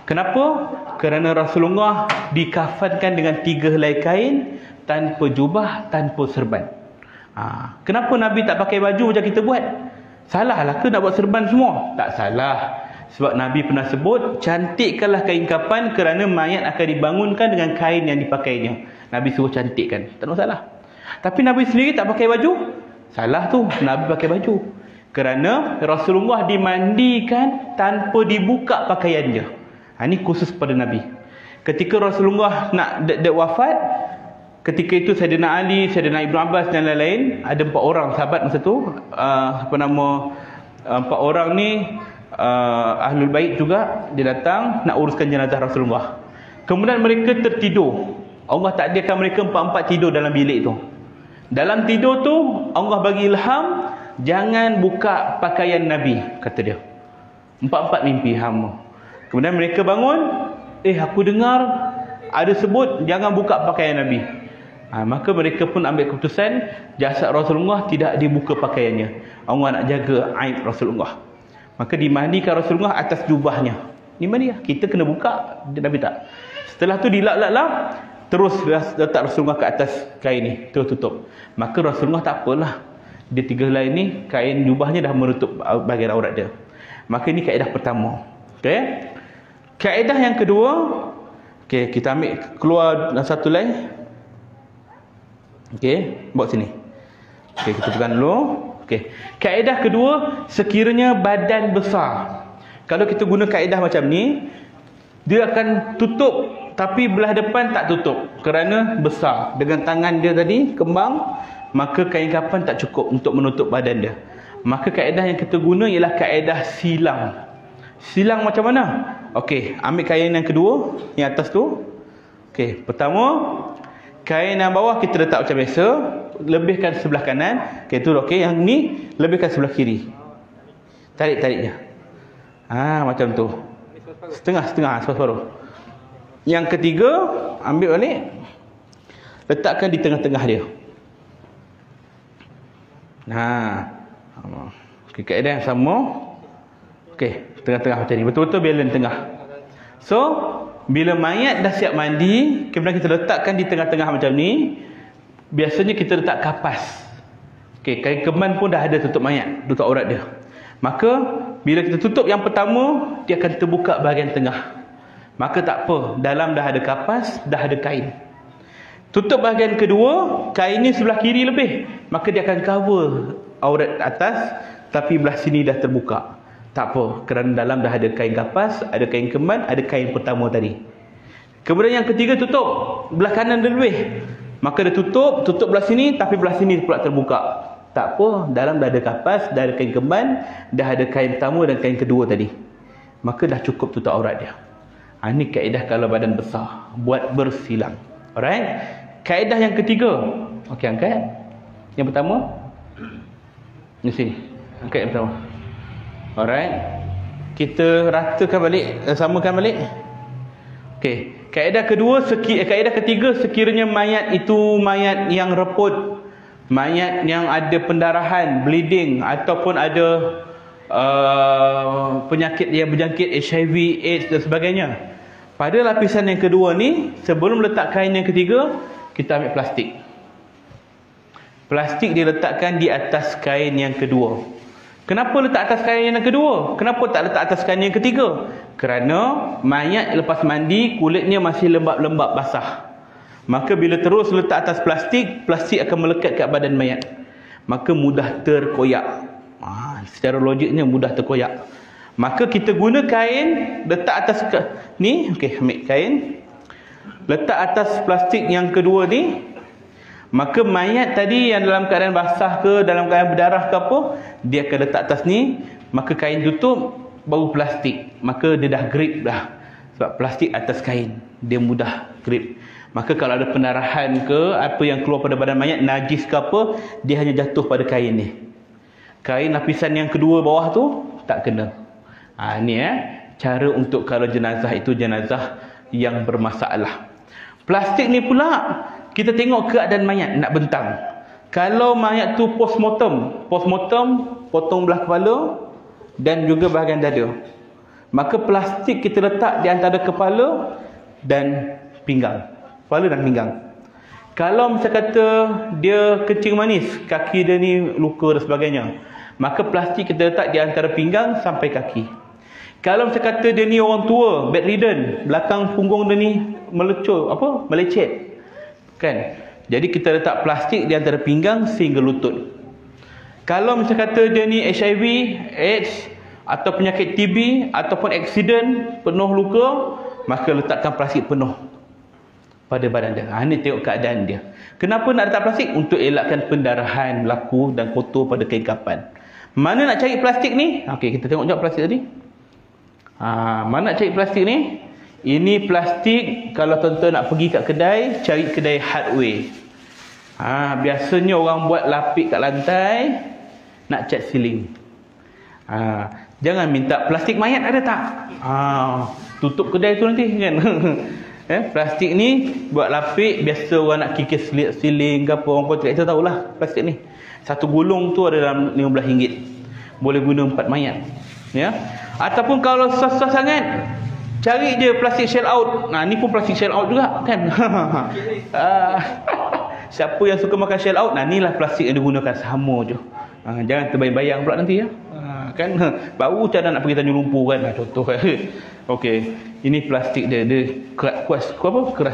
Kenapa? Kerana Rasulullah dikafankan dengan 3 helai kain, tanpa jubah, tanpa serban. Kenapa Nabi tak pakai baju macam kita buat? Salah lah ke nak buat serban semua? Tak salah. Sebab Nabi pernah sebut, cantikkanlah kain kafan kerana mayat akan dibangunkan dengan kain yang dipakainya. Nabi suruh cantikkan. Tak ada masalah. Tapi Nabi sendiri tak pakai baju? Salah tu. Nabi pakai baju. Kerana Rasulullah dimandikan tanpa dibuka pakaian dia. Ini khusus pada Nabi. Ketika Rasulullah nak wafat, ketika itu Sayyidina Ali, Sayyidina Ibn Abbas dan lain-lain, ada 4 orang sahabat masa tu. 4 orang ni Ahlul Bait juga. Dia datang nak uruskan jenazah Rasulullah. Kemudian mereka tertidur. Allah takdirkan mereka 4-4 tidur dalam bilik tu. Dalam tidur tu Allah bagi ilham, jangan buka pakaian Nabi, kata dia. 4-4 mimpi hama. Kemudian mereka bangun, aku dengar ada sebut jangan buka pakaian Nabi. Maka mereka pun ambil keputusan, jasad Rasulullah tidak dibuka pakaiannya. Allah nak jaga aib Rasulullah. Maka dimandikan Rasulullah atas jubahnya. Ni mandi lah. Kita kena buka, Nabi tak. Setelah tu dilap-lap, terus letak Rasulullah ke atas kain ni, terus tutup. Maka Rasulullah tak apalah. Dia 3 helai ni, kain jubahnya dah menutup bahagian aurat dia. Maka ini kaedah pertama. Okey. Kaedah yang kedua, okey, kita ambil keluar satu helai. Okey, bawa sini. Okey, kita pegang dulu. Okey. Kaedah kedua, sekiranya badan besar. Kalau kita guna kaedah macam ni, dia akan tutup tapi belah depan tak tutup kerana besar. Dengan tangan dia tadi kembang, maka kain kafan tak cukup untuk menutup badan dia. Maka kaedah yang kita guna ialah kaedah silang. Silang macam mana? Okey, ambil kain yang kedua, yang atas tu. Okey, pertama, kain yang bawah kita letak macam biasa, lebihkan sebelah kanan. Okey, tu okey. Yang ni lebihkan sebelah kiri. Tarik je. Macam tu. Setengah separuh. Yang ketiga, ambil balik, letakkan di tengah-tengah dia. Okey, kaedah yang sama. Okey, tengah-tengah macam ni. Betul-betul balance tengah. So, bila mayat dah siap mandi, kemudian kita letakkan di tengah-tengah macam ni. Biasanya kita letak kapas. Okey, kain keman pun dah ada tutup mayat, tutup aurat dia. Maka bila kita tutup yang pertama, dia akan terbuka bahagian tengah. Maka tak apa, dalam dah ada kapas, dah ada kain. Tutup bahagian kedua, kain ni sebelah kiri lebih, maka dia akan cover aurat atas, tapi belah sini dah terbuka. Tak apa, kerana dalam dah ada kain kapas, ada kain keman, ada kain pertama tadi. Kemudian yang ketiga, tutup belah kanan dia lebih, maka dia tutup belah sini, tapi belah sini pula terbuka. Tak apa, dalam dah ada kapas, dah ada kain keman, dah ada kain pertama dan kain kedua tadi. Maka dah cukup tutup aurat dia. Ini kaedah kalau badan besar, buat bersilang. Alright. Kaedah yang ketiga. Okey, angkat. Yang pertama. Di sini. Angkat yang pertama. Alright. Kita ratakan balik, samakan balik. Okey. Kaedah kedua, kaedah ketiga, sekiranya mayat itu mayat yang reput, mayat yang ada pendarahan, bleeding, ataupun ada penyakit yang berjangkit HIV, AIDS dan sebagainya. Pada lapisan yang kedua ni, sebelum letak kain yang ketiga, kita ambil plastik. Plastik diletakkan di atas kain yang kedua. Kenapa letak atas kain yang kedua? Kenapa tak letak atas kain yang ketiga? Kerana mayat lepas mandi, kulitnya masih lembab-lembab basah. Maka bila terus letak atas plastik, plastik akan melekat kat badan mayat. maka mudah terkoyak. Secara logiknya mudah terkoyak. Maka kita guna kain, letak atas ni, okey, ambil kain, letak atas plastik yang kedua ni, maka mayat tadi yang dalam keadaan basah ke, dalam keadaan berdarah ke apa, dia akan letak atas ni, maka kain tutup, baru plastik, maka dia dah grip dah. Sebab plastik atas kain, dia mudah grip. Maka kalau ada pendarahan ke, apa yang keluar pada badan mayat, najis ke apa, dia hanya jatuh pada kain ni. Kain lapisan yang kedua bawah tu tak kena. Ni cara untuk kalau jenazah itu jenazah yang bermasalah. Plastik ni pula kita tengok keadaan mayat nak bentang. Kalau mayat tu postmortem potong belah kepala dan juga bahagian dada, maka plastik kita letak di antara kepala dan pinggang, kepala dan pinggang. Kalau macam kata dia kencing manis, kaki dia ni luka dan sebagainya, maka plastik kita letak di antara pinggang sampai kaki. Kalau macam kata dia ni orang tua, bedridden, belakang punggung dia ni melecet, kan? Jadi kita letak plastik di antara pinggang sehingga lutut. Kalau macam kata dia ni HIV, AIDS atau penyakit TB ataupun aksiden penuh luka, maka letakkan plastik penuh pada badan dia. Ini tengok keadaan dia. Kenapa nak letak plastik? Untuk elakkan pendarahan berlaku dan kotor pada kain kafan. Mana nak cari plastik ni? Okey, kita tengok jap plastik tadi. Mana nak cari plastik ni? Ini plastik kalau tuan-tuan nak pergi kat kedai, cari kedai hardware. Biasanya orang buat lapik kat lantai, nak cat ceiling. Jangan minta plastik mayat ada tak? Tutup kedai tu nanti kan. Plastik ni buat lapik, biasa orang nak kikis ceiling ke apa, orang kontraktor tahulah plastik ni. Satu gulung tu ada dalam RM15. Boleh guna 4 mayat. Ya. Ataupun kalau susah sangat, cari je plastik shell out. Ni pun plastik shell out juga kan. Siapa yang suka makan shell out, ni lah plastik yang digunakan, sama je. Jangan terbayang-bayang pula nanti ya. Kan baru cara nak pergi Tanjung Lumpur kan, contoh. Okey, ini plastik dia keras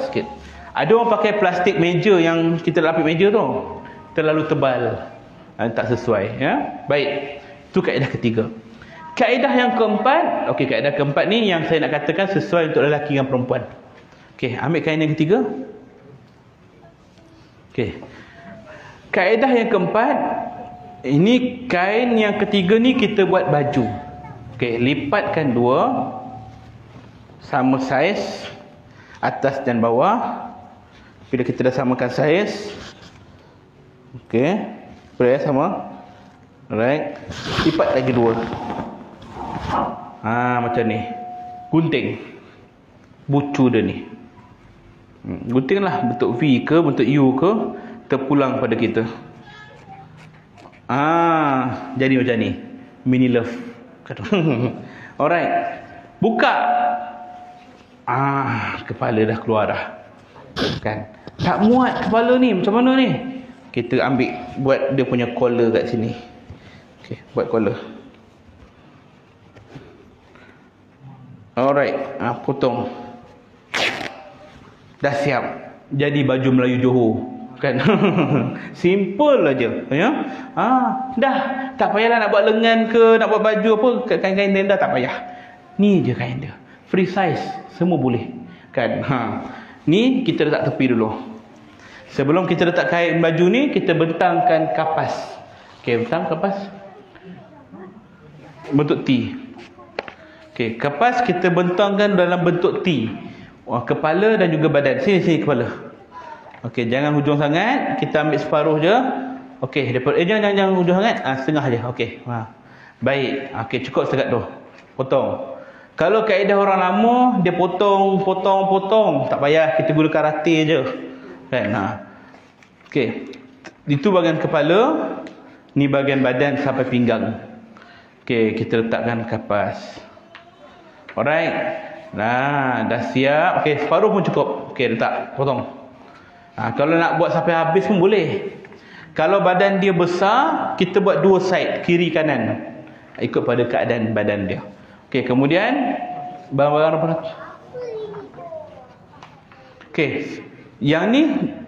sikit. Ada orang pakai plastik meja yang kita lapik meja tu, terlalu tebal, tak sesuai ya. Baik, itu kaedah ketiga. Kaedah yang keempat, kaedah keempat ni yang saya nak katakan sesuai untuk lelaki dan perempuan. Ambil kaedah yang ketiga. Kaedah yang keempat, ini kain yang ketiga ni kita buat baju. Lipatkan dua, sama saiz, atas dan bawah. Bila kita dah samakan saiz, boleh sama. Alright, lipat lagi dua. Macam ni. Gunting bucu dia ni. Guntinglah bentuk V ke bentuk U ke, terpulang pada kita. Jadi macam ni. Mini love. Alright. Buka. Kepala dah keluar dah. Kan? Tak muat kepala ni. Macam mana ni? Kita ambil, buat dia punya collar kat sini. Buat collar. Alright, potong. Dah siap jadi baju Melayu Johor, kan? Simple aja, ya. Dah, tak payahlah nak buat lengan ke, nak buat baju apa, kain-kain tenda tak payah. Ni je kain dia. Free size, semua boleh, kan? Ni kita letak tepi dulu. Sebelum kita letak kain baju ni, kita bentangkan kapas. Bentang kapas bentuk T. Kapas kita bentangkan dalam bentuk T. Kepala dan juga badan. Sini kepala. Jangan hujung sangat. Kita ambil separuh je. Daripada jangan hujung sangat. Setengah je. Baik. Cukup setakat tu. Potong. Kalau kaedah orang lama, dia potong. Tak payah, kita gunakan rati je. Kan? Itu bahagian kepala. Ni bahagian badan sampai pinggang. Kita letakkan kapas. Alright. Dah siap. Separuh pun cukup. Letak, potong. Kalau nak buat sampai habis pun boleh. Kalau badan dia besar, kita buat dua side, kiri kanan. Ikut pada keadaan badan dia. Kemudian barang-barang apa? Yang ni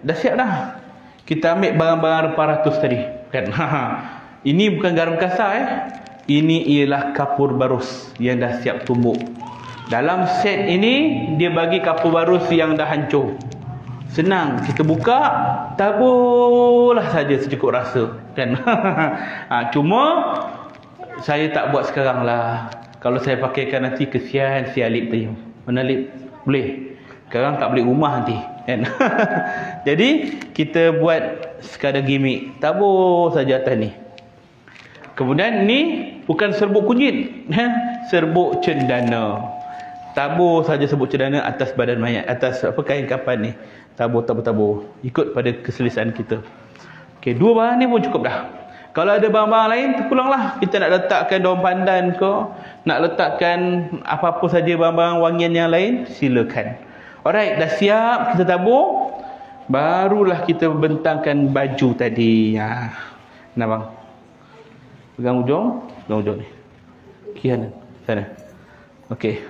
dah siap dah. Kita ambil barang-barang 400 tadi. kan. Ini bukan garam kasar Ini ialah kapur barus yang dah siap tumbuk. Dalam set ini dia bagi kapur barus yang dah hancur. Senang, kita buka, taburlah saja secukup rasa, kan. Cuma saya tak buat sekarang lah. Kalau saya pakaikan nanti kesian si Alip tadi. Mana Alip? Boleh. Sekarang tak balik rumah nanti, kan. Jadi kita buat sekadar gimmick, tabur saja atas ni. Kemudian ni bukan serbuk kunyit, serbuk cendana. Tabur saja serbuk cendana atas badan mayat, atas kain kafan ni. Tabur. Ikut pada keselesaan kita. Okey, 2 barang ni pun cukup dah. Kalau ada barang-barang lain, terpulanglah. Kita nak letakkan daun pandan ke, nak letakkan apa-apa saja barang-barang wangian yang lain, silakan. Alright, dah siap, kita tabur. Barulah kita bentangkan baju tadi. Nah bang, pegang ujung ni. Kiri sana. Okey.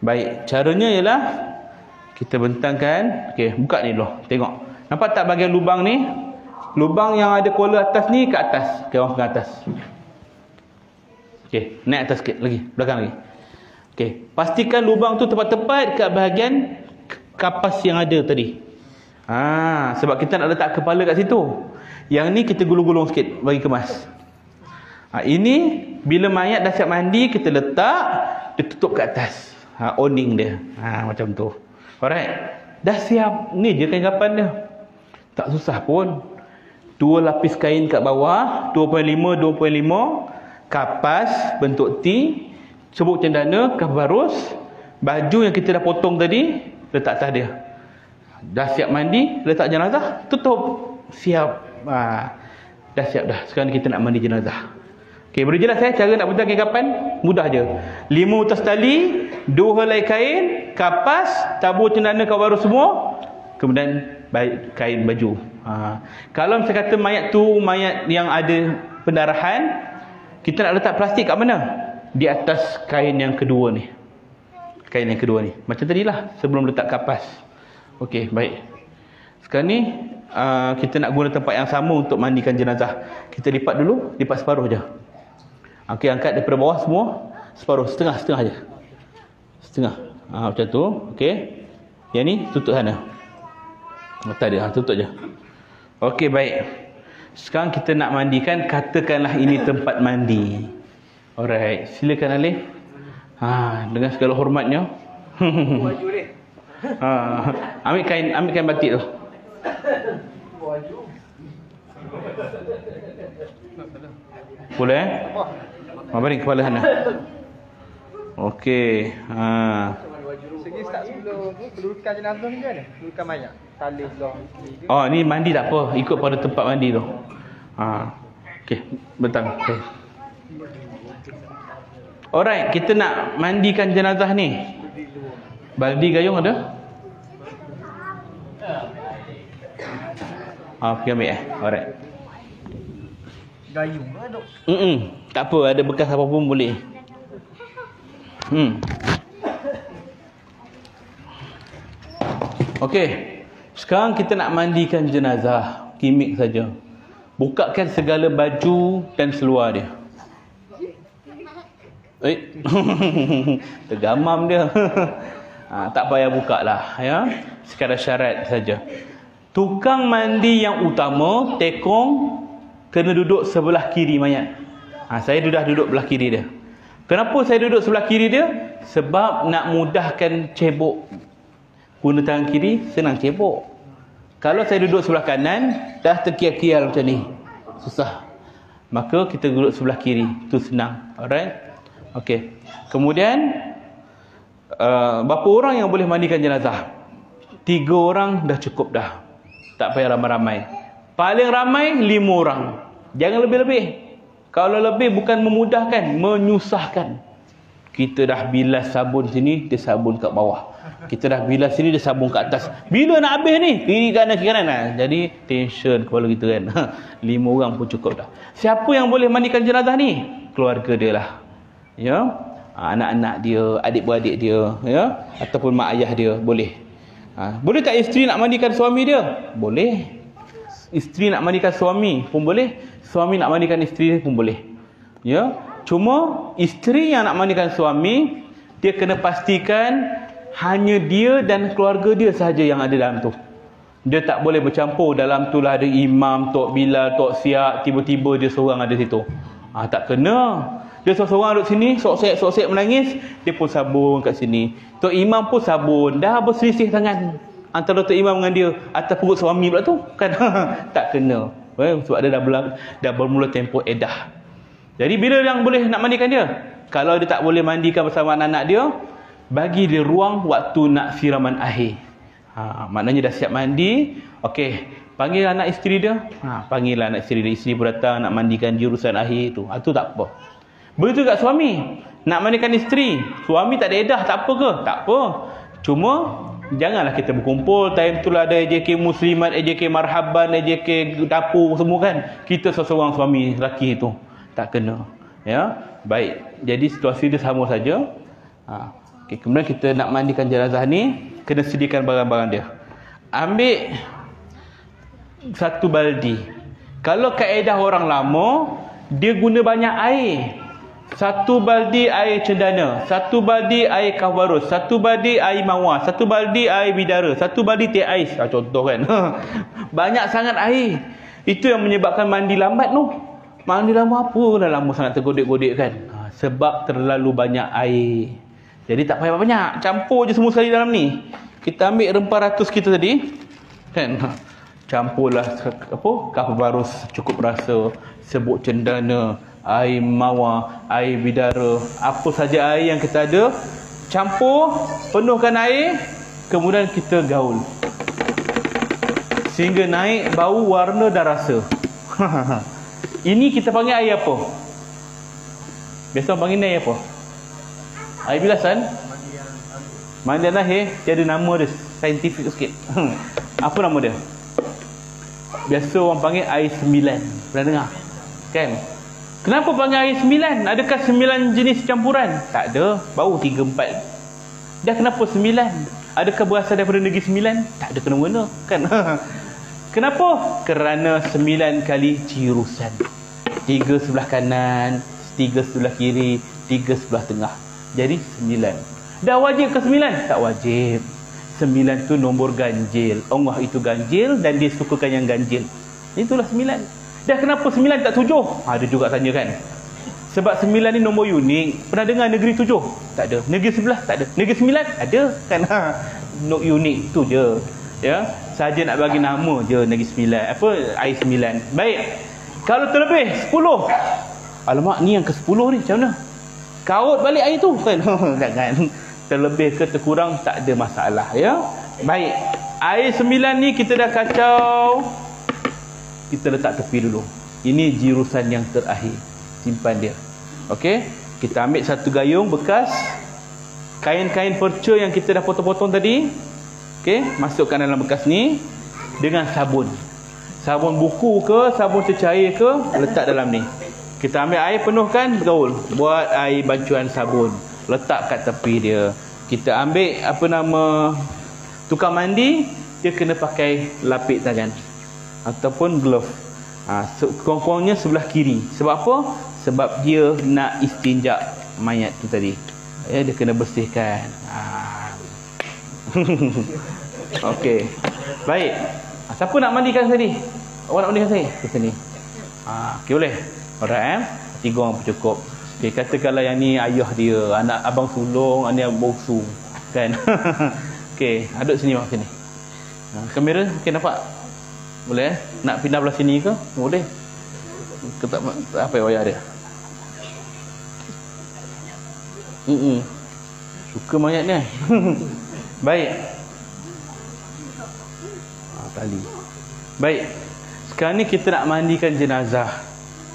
Baik, caranya ialah kita bentangkan. Okey, buka ni dulu. Tengok. Nampak tak bahagian lubang ni? Lubang yang ada kola atas ni ke atas. Okey, orang ke atas. Okey, naik atas sikit lagi, belakang lagi. Okey, pastikan lubang tu tepat-tepat kat bahagian kapas yang ada tadi. Sebab kita nak letak kepala kat situ. Yang ni kita gulung-gulung sikit bagi kemas. Ini bila mayat dah siap mandi, kita letak, dia tutup kat atas. Awning dia. Macam tu. Alright. Dah siap. Ni je kain kafan dia. Tak susah pun. 2 lapis kain kat bawah, 2.5, kapas bentuk T, serbuk cendana, kapur barus, baju yang kita dah potong tadi, letak atas dia. Dah siap mandi, letak jenazah, tutup. Siap. Dah siap dah. Sekarang kita nak mandi jenazah. Okey, boleh jelas cara nak bentang kain kafan? Mudah je. 5 utas tali, 2 helai kain, kapas, tabur cendana, kapur barus semua. Kemudian kain baju. Kalau saya kata mayat tu mayat yang ada pendarahan, kita nak letak plastik kat mana? Di atas kain yang kedua ni. Kain yang kedua ni. Macam tadilah sebelum letak kapas. Okey, baik. Sekarang ni kita nak guna tempat yang sama untuk mandikan jenazah. Kita lipat dulu, lipat separuh je. Okey, angkat daripada bawah semua, separuh, setengah je. Setengah. Macam tu. Okey. Yang ni tutup sana. Mata dia, tutup je. Okey, baik. Sekarang kita nak mandikan, katakanlah ini tempat mandi. Alright, silakan Alif. Dengan segala hormatnya. Baju dia. Ambil kain batik tu. Baju. Boleh baring kepala sana. Okey. Segi start sebelum kedudukan jenazah ni kan? Kedudukan mayat. Talis dah. Ni mandi tak apa, ikut pada tempat mandi tu. Okey, bentang. Okay. Alright, kita nak mandikan jenazah ni. Baldi gayung ada? Pergi ambil Alright. Gayung ke dok? Tak apa, ada bekas apa pun boleh. Okey. Sekarang kita nak mandikan jenazah. Gimik saja. Bukakan segala baju dan seluar dia. Tergamam dia. Tak payah buka lah, ya. Sekadar syarat saja. Tukang mandi yang utama, tekong, kena duduk sebelah kiri mayat. Saya dah duduk belah kiri dia. Kenapa saya duduk sebelah kiri dia? Sebab nak mudahkan cebok. Guna tangan kiri, senang cebok. Kalau saya duduk sebelah kanan, dah terkial-kial macam ni, susah. Maka kita duduk sebelah kiri, tu senang. Alright. Okey. Kemudian berapa orang yang boleh mandikan jenazah? 3 orang dah cukup dah. Tak payah ramai-ramai. Paling ramai 5 orang. Jangan lebih-lebih. Kalau lebih bukan memudahkan, menyusahkan. Kita dah bilas sabun sini, dia sabun kat bawah. Kita dah bilas sini, dia sabun kat atas. Bila nak habis ni? Kiri kanan. Jadi tension kepala kita kan. 5 orang pun cukup dah. Siapa yang boleh mandikan jenazah ni? Keluarga dia lah. Ya. Anak-anak dia, adik-beradik dia, ya, ataupun mak ayah dia boleh. Boleh tak isteri nak mandikan suami dia? Boleh. Isteri nak mandikan suami pun boleh, suami nak mandikan isteri pun boleh. Ya, cuma isteri yang nak mandikan suami, dia kena pastikan hanya dia dan keluarga dia sahaja yang ada dalam tu. Dia tak boleh bercampur. Dalam tu lah ada imam, Tok Bilal, Tok Siak, tiba-tiba dia seorang ada situ. Tak kena. Dia seorang duduk sini, sok-sek menangis, dia pun sabun kat sini. Tok Imam pun sabun. Dah berselisih tangan antara Tok Imam dengan dia atas perut suami pula tu. Kan? Tak kena. Sebab dia dah bermula tempoh edah. Jadi bila yang boleh nak mandikan dia? Kalau dia tak boleh mandikan bersama anak-anak dia, bagi dia ruang waktu nak siraman akhir. Maknanya dah siap mandi. Okey, panggil anak isteri dia. Panggil anak isteri dia. Isteri pun datang nak mandikan jurusan akhir tu. Itu tak apa. Begitu kat suami, nak mandikan isteri. Suami tak ada edah, tak apa ke? Tak apa. Cuma janganlah kita berkumpul. Time tu lah ada AJK Muslimat, AJK Marhaban, AJK Dapur semua kan. Kita seorang suami lelaki tu. Tak kena. Ya, baik. Jadi situasi dia sama saja. Okay, kemudian kita nak mandikan jenazah ni, kena sediakan barang-barang dia. Ambil satu baldi. Kalau kaedah orang lama, dia guna banyak air. Satu baldi air cendana, satu baldi air kawarus, satu baldi air mawar, satu baldi air bidara, satu baldi teh ais. Contoh kan. Banyak sangat air. Itu yang menyebabkan mandi lambat tu. Mandi lama apa dah lama sangat tergodek-godek kan. Sebab terlalu banyak air. Jadi tak payah banyak, campur je semua sekali dalam ni. Kita ambil rempah ratus kita tadi, kan? Campurlah kawarus cukup rasa, serbuk cendana, air mawar, air bidara, apa saja air yang kita ada, campur, penuhkan air, kemudian kita gaul sehingga naik bau, warna dan rasa. Ini kita panggil air apa? Biasa panggil ni air apa? Air bilasan? Mandian akhir. Dia ada nama dia, saintifik sikit. Apa nama dia? Biasa orang panggil air 9. Pernah dengar? Kan? Kenapa panggil air 9? Adakah 9 jenis campuran? Tak ada. Baru 3-4. Dah kenapa 9? Adakah berasal daripada negeri 9? Tak ada kena-mena. Kan? Kenapa? Kerana 9 kali cirusan. 3 sebelah kanan, 3 sebelah kiri, 3 sebelah tengah. Jadi 9. Dah wajib ke 9? Tak wajib. 9 tu nombor ganjil. Allah itu ganjil dan dia sukakan yang ganjil. Itulah 9. Dah kenapa 9 tak 7? Ada juga tanya kan. Sebab 9 ni nombor unik. Pernah dengar negeri 7? Tak ada. Negeri 11? Tak ada. Negeri 9? Ada kan. Unik tu je. Ya, saja nak bagi nama je negeri 9. Apa? Air 9. Baik. Kalau terlebih 10. Alamak, ni yang ke-10 ni macam mana? Kaut balik air tu kan. Kan. Terlebih ke terkurang tak ada masalah ya. Baik. Air 9 ni kita dah kacau. Kita letak tepi dulu. Ini jirusan yang terakhir. Simpan dia. Okey. Kita ambil satu gayung bekas. Kain-kain perca yang kita dah potong-potong tadi. Okey, masukkan dalam bekas ni dengan sabun. Sabun buku ke, sabun cecair ke, letak dalam ni. Kita ambil air, penuhkan, gaul. Buat air bancuan sabun. Letak kat tepi dia. Kita ambil tukang mandi, dia kena pakai lapik tangan ataupun glove. Kurang-kurangnya sebelah kiri. Sebab apa? Sebab dia nak istinja mayat tu tadi. Dia kena bersihkan. Okey. Baik. Siapa nak mandikan tadi? Awak nak mandikan saya? Ke sini. Okey, boleh. Alright, 3 orang pun cukup. Okay, katakanlah yang ni ayah dia, anak abang sulung, anak bongsu, kan? Okay, aduk sini mak sini. Kamera, okay, nampak? Boleh? Nak pindah belah sini ke? Boleh. Tak apa yang wayar dia. Suka mayat ni. Baik. Tali. Baik. Sekarang ni kita nak mandikan jenazah.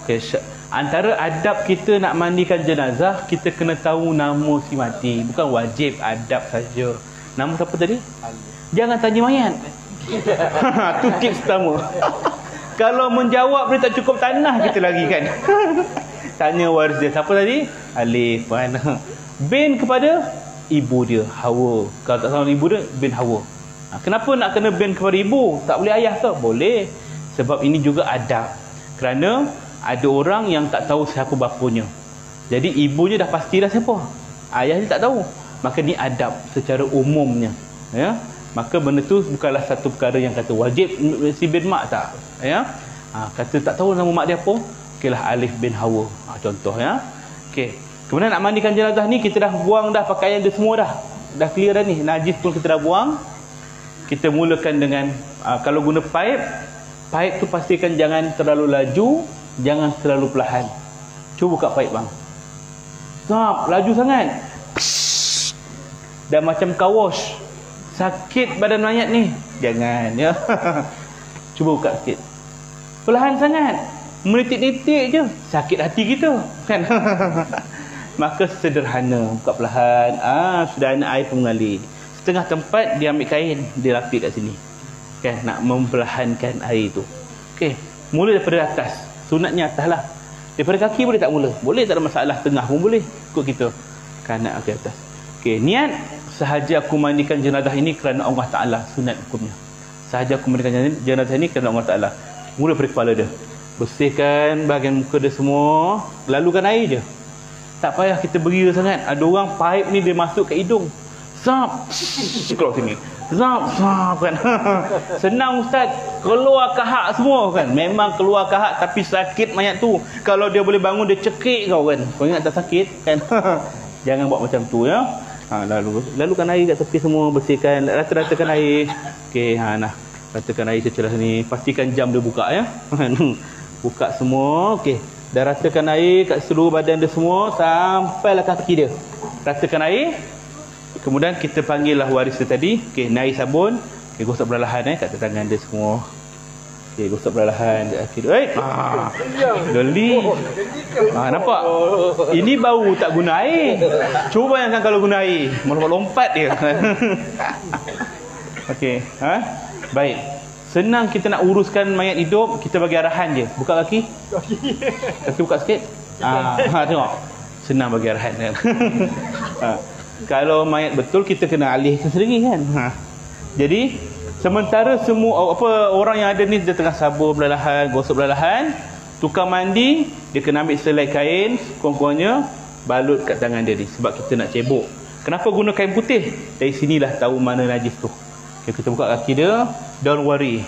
Okay, antara adab kita nak mandikan jenazah, kita kena tahu nama si mati. Bukan wajib, adab saja. Nama siapa tadi? Jangan tanya mayat. Tu tips pertama. Kalau menjawab dia tak cukup tanah kita lagi kan. Tanya waris dia. Siapa tadi? Alif. Mana? Bin kepada ibu dia, Hawa. Kalau tak salah ibu dia, bin Hawa. Kenapa nak kena bin kepada ibu? Tak boleh ayah ke? Boleh. Sebab ini juga adab. Kerana ada orang yang tak tahu siapa bapanya. Jadi ibunya dah pasti dah siapa. Ayahnya tak tahu. Maka ni adab secara umumnya. Ya. Maka benda tu bukanlah satu perkara yang kata wajib si bin mak tak. Ya. Kata tak tahu nama mak dia apa. Okeylah Alif bin Hawa. Contoh ya. Okey. Kemudian nak mandikan jenazah ni kita dah buang dah pakaian dia semua dah. Dah clear dah ni. Najis pun kita dah buang. Kita mulakan dengan kalau guna pipe tu pastikan jangan terlalu laju, jangan terlalu perlahan. Cuba buka pipe bang. Stop, laju sangat. Psst. Dah macam car wash. Sakit badan mayat ni. Jangan ya. Cuba buka sikit. Perlahan sangat. Menitik-nitik je. Sakit hati kita, kan? Maka sederhana, buka perlahan. Sudah ada air pun mengalir. Setengah tempat dia ambil kain, dia lapik kat sini. Kan, nak memperlahankan air tu. Okey, mula daripada atas. Sunatnya atas lah. Daripada kaki boleh tak mula? Boleh, tak ada masalah. Tengah pun boleh. Ikut kita. Kanan ke atas. Okey, niat sahaja aku mandikan jenazah ini kerana Allah Ta'ala. Sunat hukumnya. Sahaja aku mandikan jenazah ini kerana Allah Ta'ala. Mula daripada kepala dia. Bersihkan bahagian muka dia semua. Lalukan air je. Tak payah kita beria sangat. Ada orang pipe ni dia masuk ke hidung. Zap. Keluar sini. Zap. Zap kan. Senang ustaz. Keluar kahak semua kan. Memang keluar kahak tapi sakit mayat tu. Kalau dia boleh bangun dia cekik kau kan. Kau ingat tak sakit kan. Jangan buat macam tu ya. Lalukan air kat tepi semua. Bersihkan. Rata-ratakan air. Okey. Nah. Ratakan air secara sini. Pastikan jam dia buka ya. Buka semua. Okey. Dah ratakan air kat seluruh badan dia semua sampailah kaki dia. Ratakan air. Kemudian kita panggillah waris dia tadi. Okey, naik sabun. Okey, gosok perlahan kat tangan dia semua. Okey, gosok perlahan kat kaki dia. Geli. Nampak? Ini bau tak guna air. Cuba bayangkan kalau guna air. Melompat-lompat dia. Okey, baik. Senang kita nak uruskan mayat hidup, kita bagi arahan je. Buka kaki. Kaki buka sikit. Tengok. Senang bagi arahan kan. Kalau mayat betul kita kena alihkan sendiri kan. Jadi sementara semua orang yang ada ni dia tengah sabun perlahan, gosok perlahan, tukang mandi dia kena ambil selai kain kurang-kurangnya balut kat tangan dia ni sebab kita nak cebok. Kenapa guna kain putih? Dari sinilah tahu mana najis tu. Okay, kita buka kaki dia. Don't worry,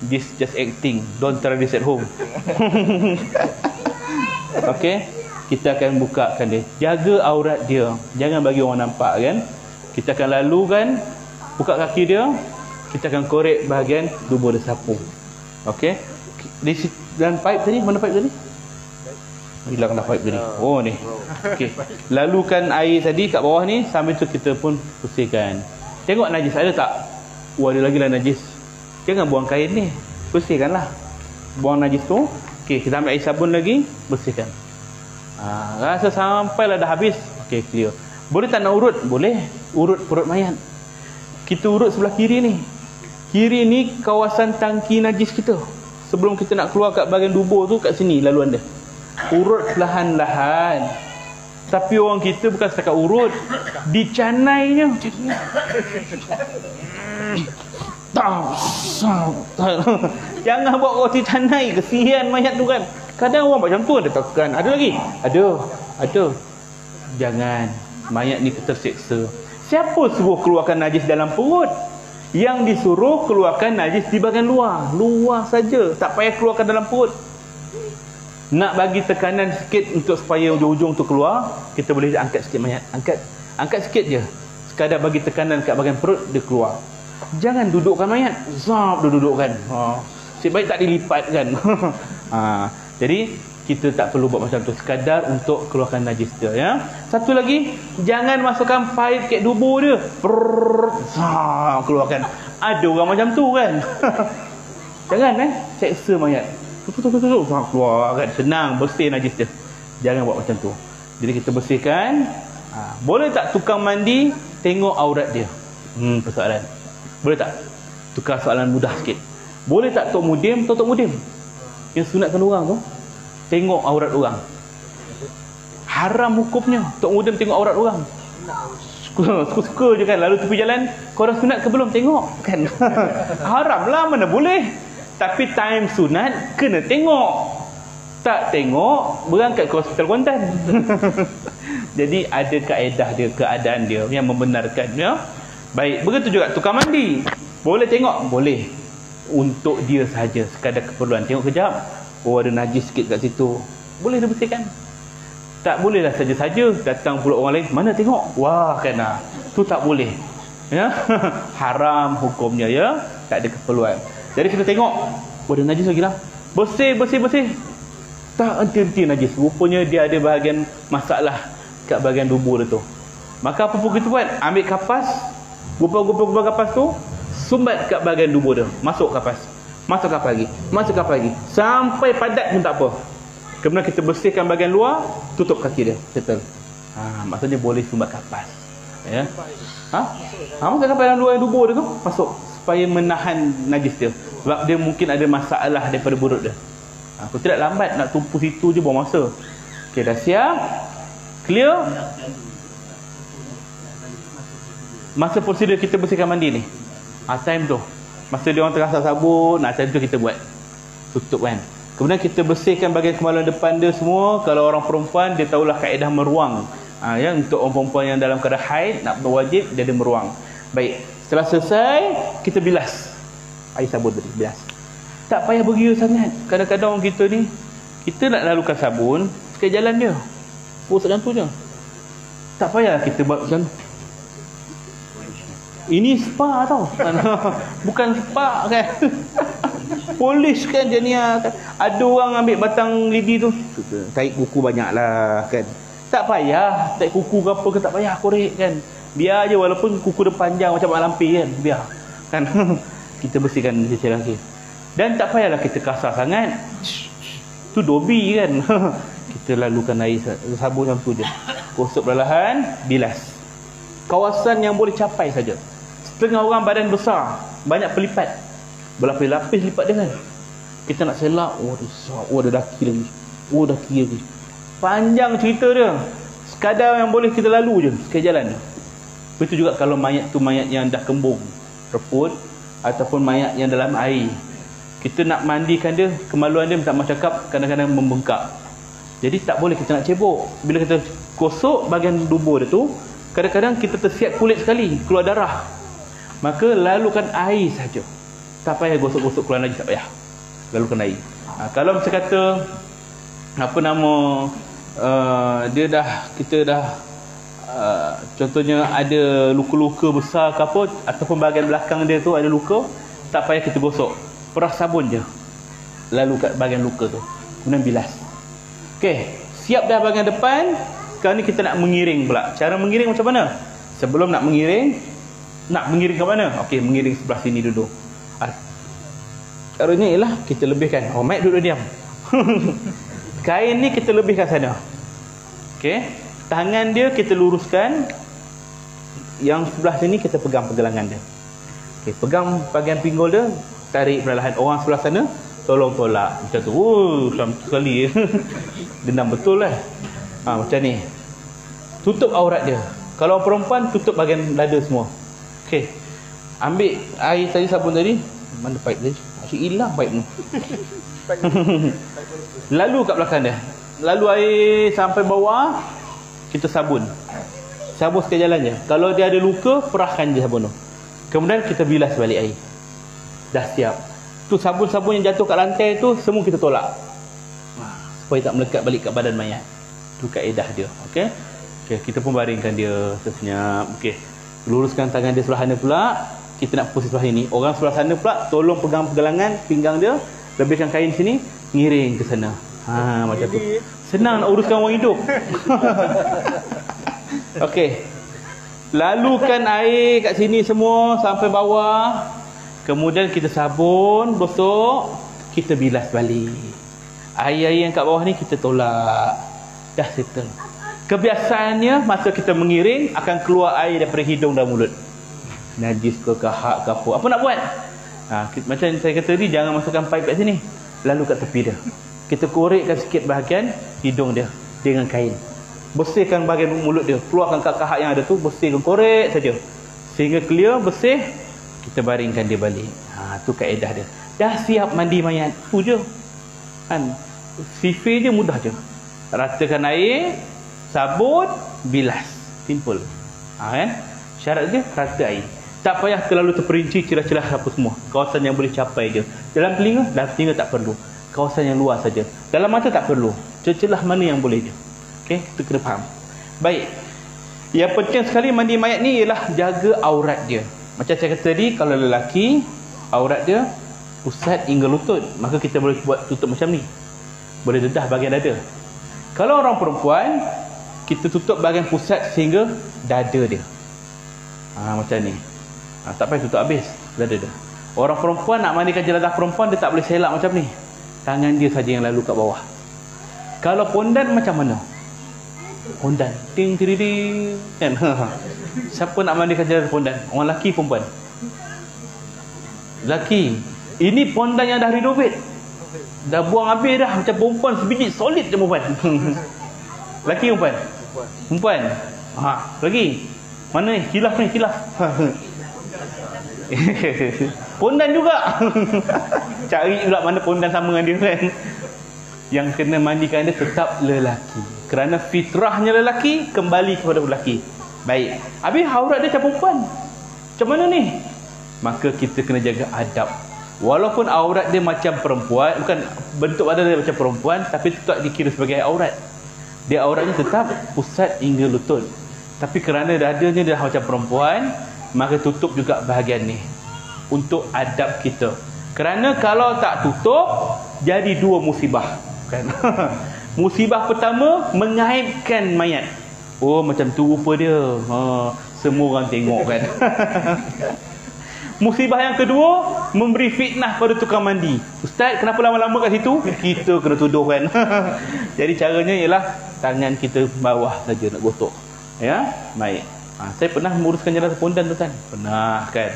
this just acting. Don't try this at home. Okay, kita akan bukakan dia. Jaga aurat dia, jangan bagi orang nampak kan. Kita akan lalukan, buka kaki dia. Kita akan korek bahagian tubuh dia sapu. Okay, dan pipe tadi, mana pipe tadi? Hilang dah pipe tadi. Oh ni. Okay, lalukan air tadi kat bawah ni. Sambil tu kita pun bersihkan. Tengok najis ada tak? Ada lagi lah najis. Jangan buang kain ni. Bersihkanlah. Buang najis tu. Okey, kita ambil air sabun lagi, bersihkan. Rasa sampailah dah habis. Okey, clear. Boleh tak nak urut? Boleh. Urut perut mayat. Kita urut sebelah kiri ni. Kiri ni kawasan tangki najis kita. Sebelum kita nak keluar kat bahagian dubur tu, kat sini laluan dia. Urut perlahan-lahan. Tapi orang kita bukan setakat urut, dicanainya. Jangan buat roti canai, kesian mayat tu kan. Kadang orang macam tu ada tekan. Ada lagi? Ada. Jangan. Mayat ni terseksa. Siapa suruh keluarkan najis dalam perut? Yang disuruh keluarkan najis di bahagian luar. Luar saja. Tak payah keluarkan dalam perut. Nak bagi tekanan sikit untuk supaya ujung-ujung tu keluar, kita boleh angkat sikit mayat. Angkat sikit je. Sekadar bagi tekanan kat bahagian perut, dia keluar. Jangan dudukkan mayat. Zap, dudukkan. Sebaik tak dilipatkan. Jadi kita tak perlu buat macam tu. Sekadar untuk keluarkan najis dia ya. Satu lagi, jangan masukkan pipe kat dubur dia. Zap, keluarkan. Ada orang macam tu kan. Jangan seksa mayat. Keluar kan. Senang bersih najis dia. Jangan buat macam tu. Jadi kita bersihkan. Boleh tak tukang mandi tengok aurat dia? Persoalan. Boleh tak? Tukar soalan mudah sikit. Boleh tak Tok Mudim? Tok Mudim yang sunatkan orang tu tengok aurat orang. Haram hukumnya Tok Mudim tengok aurat orang. Suka-suka je kan. Lalu tepi jalan, korang sunat ke belum? Tengok kan. Haram lah, mana boleh. Tapi time sunat kena tengok. Tak tengok, berangkat ke hospital Kuantan. Jadi ada kaedah dia, keadaan dia yang membenarkan, ya. Baik, begitu juga tukang mandi. Boleh tengok? Boleh. Untuk dia saja, sekadar keperluan. Tengok kejap, oh ada najis sikit kat situ, boleh dibersihkan. Tak bolehlah saja-saja datang pula orang lain, mana tengok, wah kan, tu tak boleh, ya. Haram hukumnya, ya. Tak ada keperluan. Jadi kita tengok, oh ada najis lagi lah, bersih. Tak henti-henti najis. Rupanya dia ada bahagian masalah kat bahagian dubur dia tu. Maka apa pun kita buat, ambil kapas, gupal kapas tu, sumbat kat bahagian dubur dia, masuk kapas lagi, sampai padat pun tak apa. Kemudian kita bersihkan bahagian luar, tutup kaki dia, settle. Maksudnya boleh sumbat kapas, ya. Masuk kapas dalam luar dubur dia tu, masuk supaya menahan najis dia. Sebab dia mungkin ada masalah daripada burut dia. Aku tidak lambat nak tumpu situ je, buang masa. Okey, dah siap? Clear? Masa prosedur kita bersihkan mandi ni, time tu masa dia orang terasa sabun, time tu kita buat, tutup kan. Kemudian kita bersihkan bahagian kemaluan depan dia semua. Kalau orang perempuan, dia tahulah kaedah meruang, ya, untuk orang perempuan yang dalam keadaan haid nak berwajib, dia ada meruang. Baik, setelah selesai kita bilas air sabun tadi, bilas. Tak payah beria sangat. Kadang-kadang orang kita ni, kita nak lalukan sabun sekali jalan dia, pusat macam tu je. Tak payah kita buat macam ini spa tau. Bukan spa kan. Polish kan dia ni kan. Ada orang ambil batang lidi tu, tarik kuku banyak lah kan. Tak payah tarik kuku ke apa ke, tak payah korek kan. Biar je, walaupun kuku dia panjang macam mak lampir kan, biar kan. Kita bersihkan sisi lagi. Dan tak payahlah kita kasar sangat. Tu dobi kan. Kita lalukan air sabun macam tu je, gosok perlahan, bilas. Kawasan yang boleh capai saja. Setengah orang badan besar, banyak pelipat, berlapis-lapis lipat dia kan. Kita nak selak, ada daki lagi, panjang cerita dia. Sekadar yang boleh kita lalu je sekali jalan. Begitu juga kalau mayat tu mayat yang dah kembung, reput, ataupun mayat yang dalam air, kita nak mandikan dia, kemaluan dia minta maaf cakap kadang-kadang membengkak. Jadi tak boleh kita nak cebok. Bila kita gosok bahagian dubur dia tu, kadang-kadang kita tersiap kulit sekali, keluar darah. Maka lalukan air saja. Tak payah gosok-gosok keluar najis, tak payah. Lalukan air. Kalau macam kata kita dah contohnya ada luka-luka besar ke apa, ataupun bahagian belakang dia tu ada luka, tak payah kita gosok, perah sabun je lalu kat bahagian luka tu, kemudian bilas. Okey, siap dah bahagian depan. Sekarang ni kita nak mengiring pula. Cara mengiring macam mana? Sebelum nak mengiring ke mana? Okey, mengiring sebelah sini dulu. Caranya ialah kita lebihkan. Mat duduk diam. Kain ni kita lebihkan sana. Okey, tangan dia kita luruskan, yang sebelah sini kita pegang pergelangan dia. Okey, pegang bahagian pinggul dia, tarik perlahan. Orang sebelah sana tolong tolak macam tu. Sekali dendam betul lah. Macam ni. Tutup aurat dia. Kalau perempuan, tutup bahagian dada semua. Okey, ambil air tadi, sabun tadi, mana pipe tadi? Asyik hilang pipe tu. Lalu kat belakang dia, lalu air sampai bawah, kita sabun sekali jalan je. Kalau dia ada luka, perahkan je sabun tu. Kemudian kita bilas balik air. Dah siap. Tu sabun-sabun yang jatuh kat lantai tu, semua kita tolak, supaya tak melekat balik kat badan mayat. Tu kaedah dia. Okey, kita pun baringkan dia sesenyap. Okey, luruskan tangan dia sebelah sana pula. Kita nak posisi sebelah ini. Orang sebelah sana pula tolong pegang pergelangan pinggang dia, lebihkan kain sini, ngiring ke sana. Macam tu. Senang nak uruskan orang hidup. Okey, lalukan air kat sini semua sampai bawah. Kemudian kita sabun, gosok, kita bilas balik. Air-air yang kat bawah ni kita tolak. Dah settle. Kebiasaannya masa kita mengiring akan keluar air daripada hidung dan mulut. Najis ke kahak ke apa nak buat? Macam saya kata ni, jangan masukkan pipe kat sini, lalu kat tepi dia. Kita korekkan sikit bahagian hidung dia dengan kain. Bersihkan bahagian mulut dia, keluarkan kahak yang ada tu, bersihkan, korek saja sehingga clear, bersih. Kita baringkan dia balik. Tu kaedah dia. dah siap mandi mayat. Tu je. Kan? Sifir je mudah je. Ratakan air, sabun, bilas. Simple. Kan? Syarat dia rata air. Tak payah terlalu terperinci celah-celah apa semua. Kawasan yang boleh capai je. Dalam telinga tak perlu. Kawasan yang luas saja. Dalam mata tak perlu. Celah mana yang boleh je. Okey, kita kena faham. Baik. Yang penting sekali mandi mayat ni ialah jaga aurat dia. Macam saya kata tadi, kalau lelaki aurat dia pusat hingga lutut, maka kita boleh buat tutup macam ni. Boleh dedah bahagian dada. Kalau orang perempuan, kita tutup bahagian pusat sehingga dada dia. Macam ni. Tak payah tutup habis dada dia. Orang perempuan nak mandikan jenazah perempuan, dia tak boleh selak macam ni. Tangan dia saja yang lalu kat bawah. Kalau pondan macam mana? Pondan ting tiring kan. Siapa nak mandikan jenazah pondan? Orang lelaki perempuan? Lelaki. Ini pondan yang dah renovate. Dah buang habis dah. Macam perempuan sebiji solid je perempuan. Lelaki perempuan? Perempuan. Lagi. Mana ni? Khilaf ni, khilaf. Pondan juga. Cari pula mana pondan sama dengan dia kan. Yang kena mandikan dia tetap lelaki. Kerana fitrahnya lelaki kembali kepada lelaki. Baik. Habis aurat dia macam perempuan. Macam mana ni? Maka kita kena jaga adab. Walaupun aurat dia macam perempuan, bukan bentuk badan dia macam perempuan, tapi tetap dikira sebagai aurat. Dia auratnya tetap pusat hingga lutut. Tapi kerana dadanya dia macam perempuan, maka tutup juga bahagian ni. Untuk adab kita. Kerana kalau tak tutup, jadi dua musibah. Kan? Musibah pertama, mengaibkan mayat. Oh, macam tu rupa dia. Semua orang tengok kan. Musibah yang kedua, memberi fitnah pada tukang mandi. Ustaz, kenapa lama-lama kat situ? Kita kena tuduh kan. Jadi caranya ialah tangan kita bawah saja nak gosok. Ya, baik. Saya pernah menguruskan jenazah pondan tu kan. Pernah kan.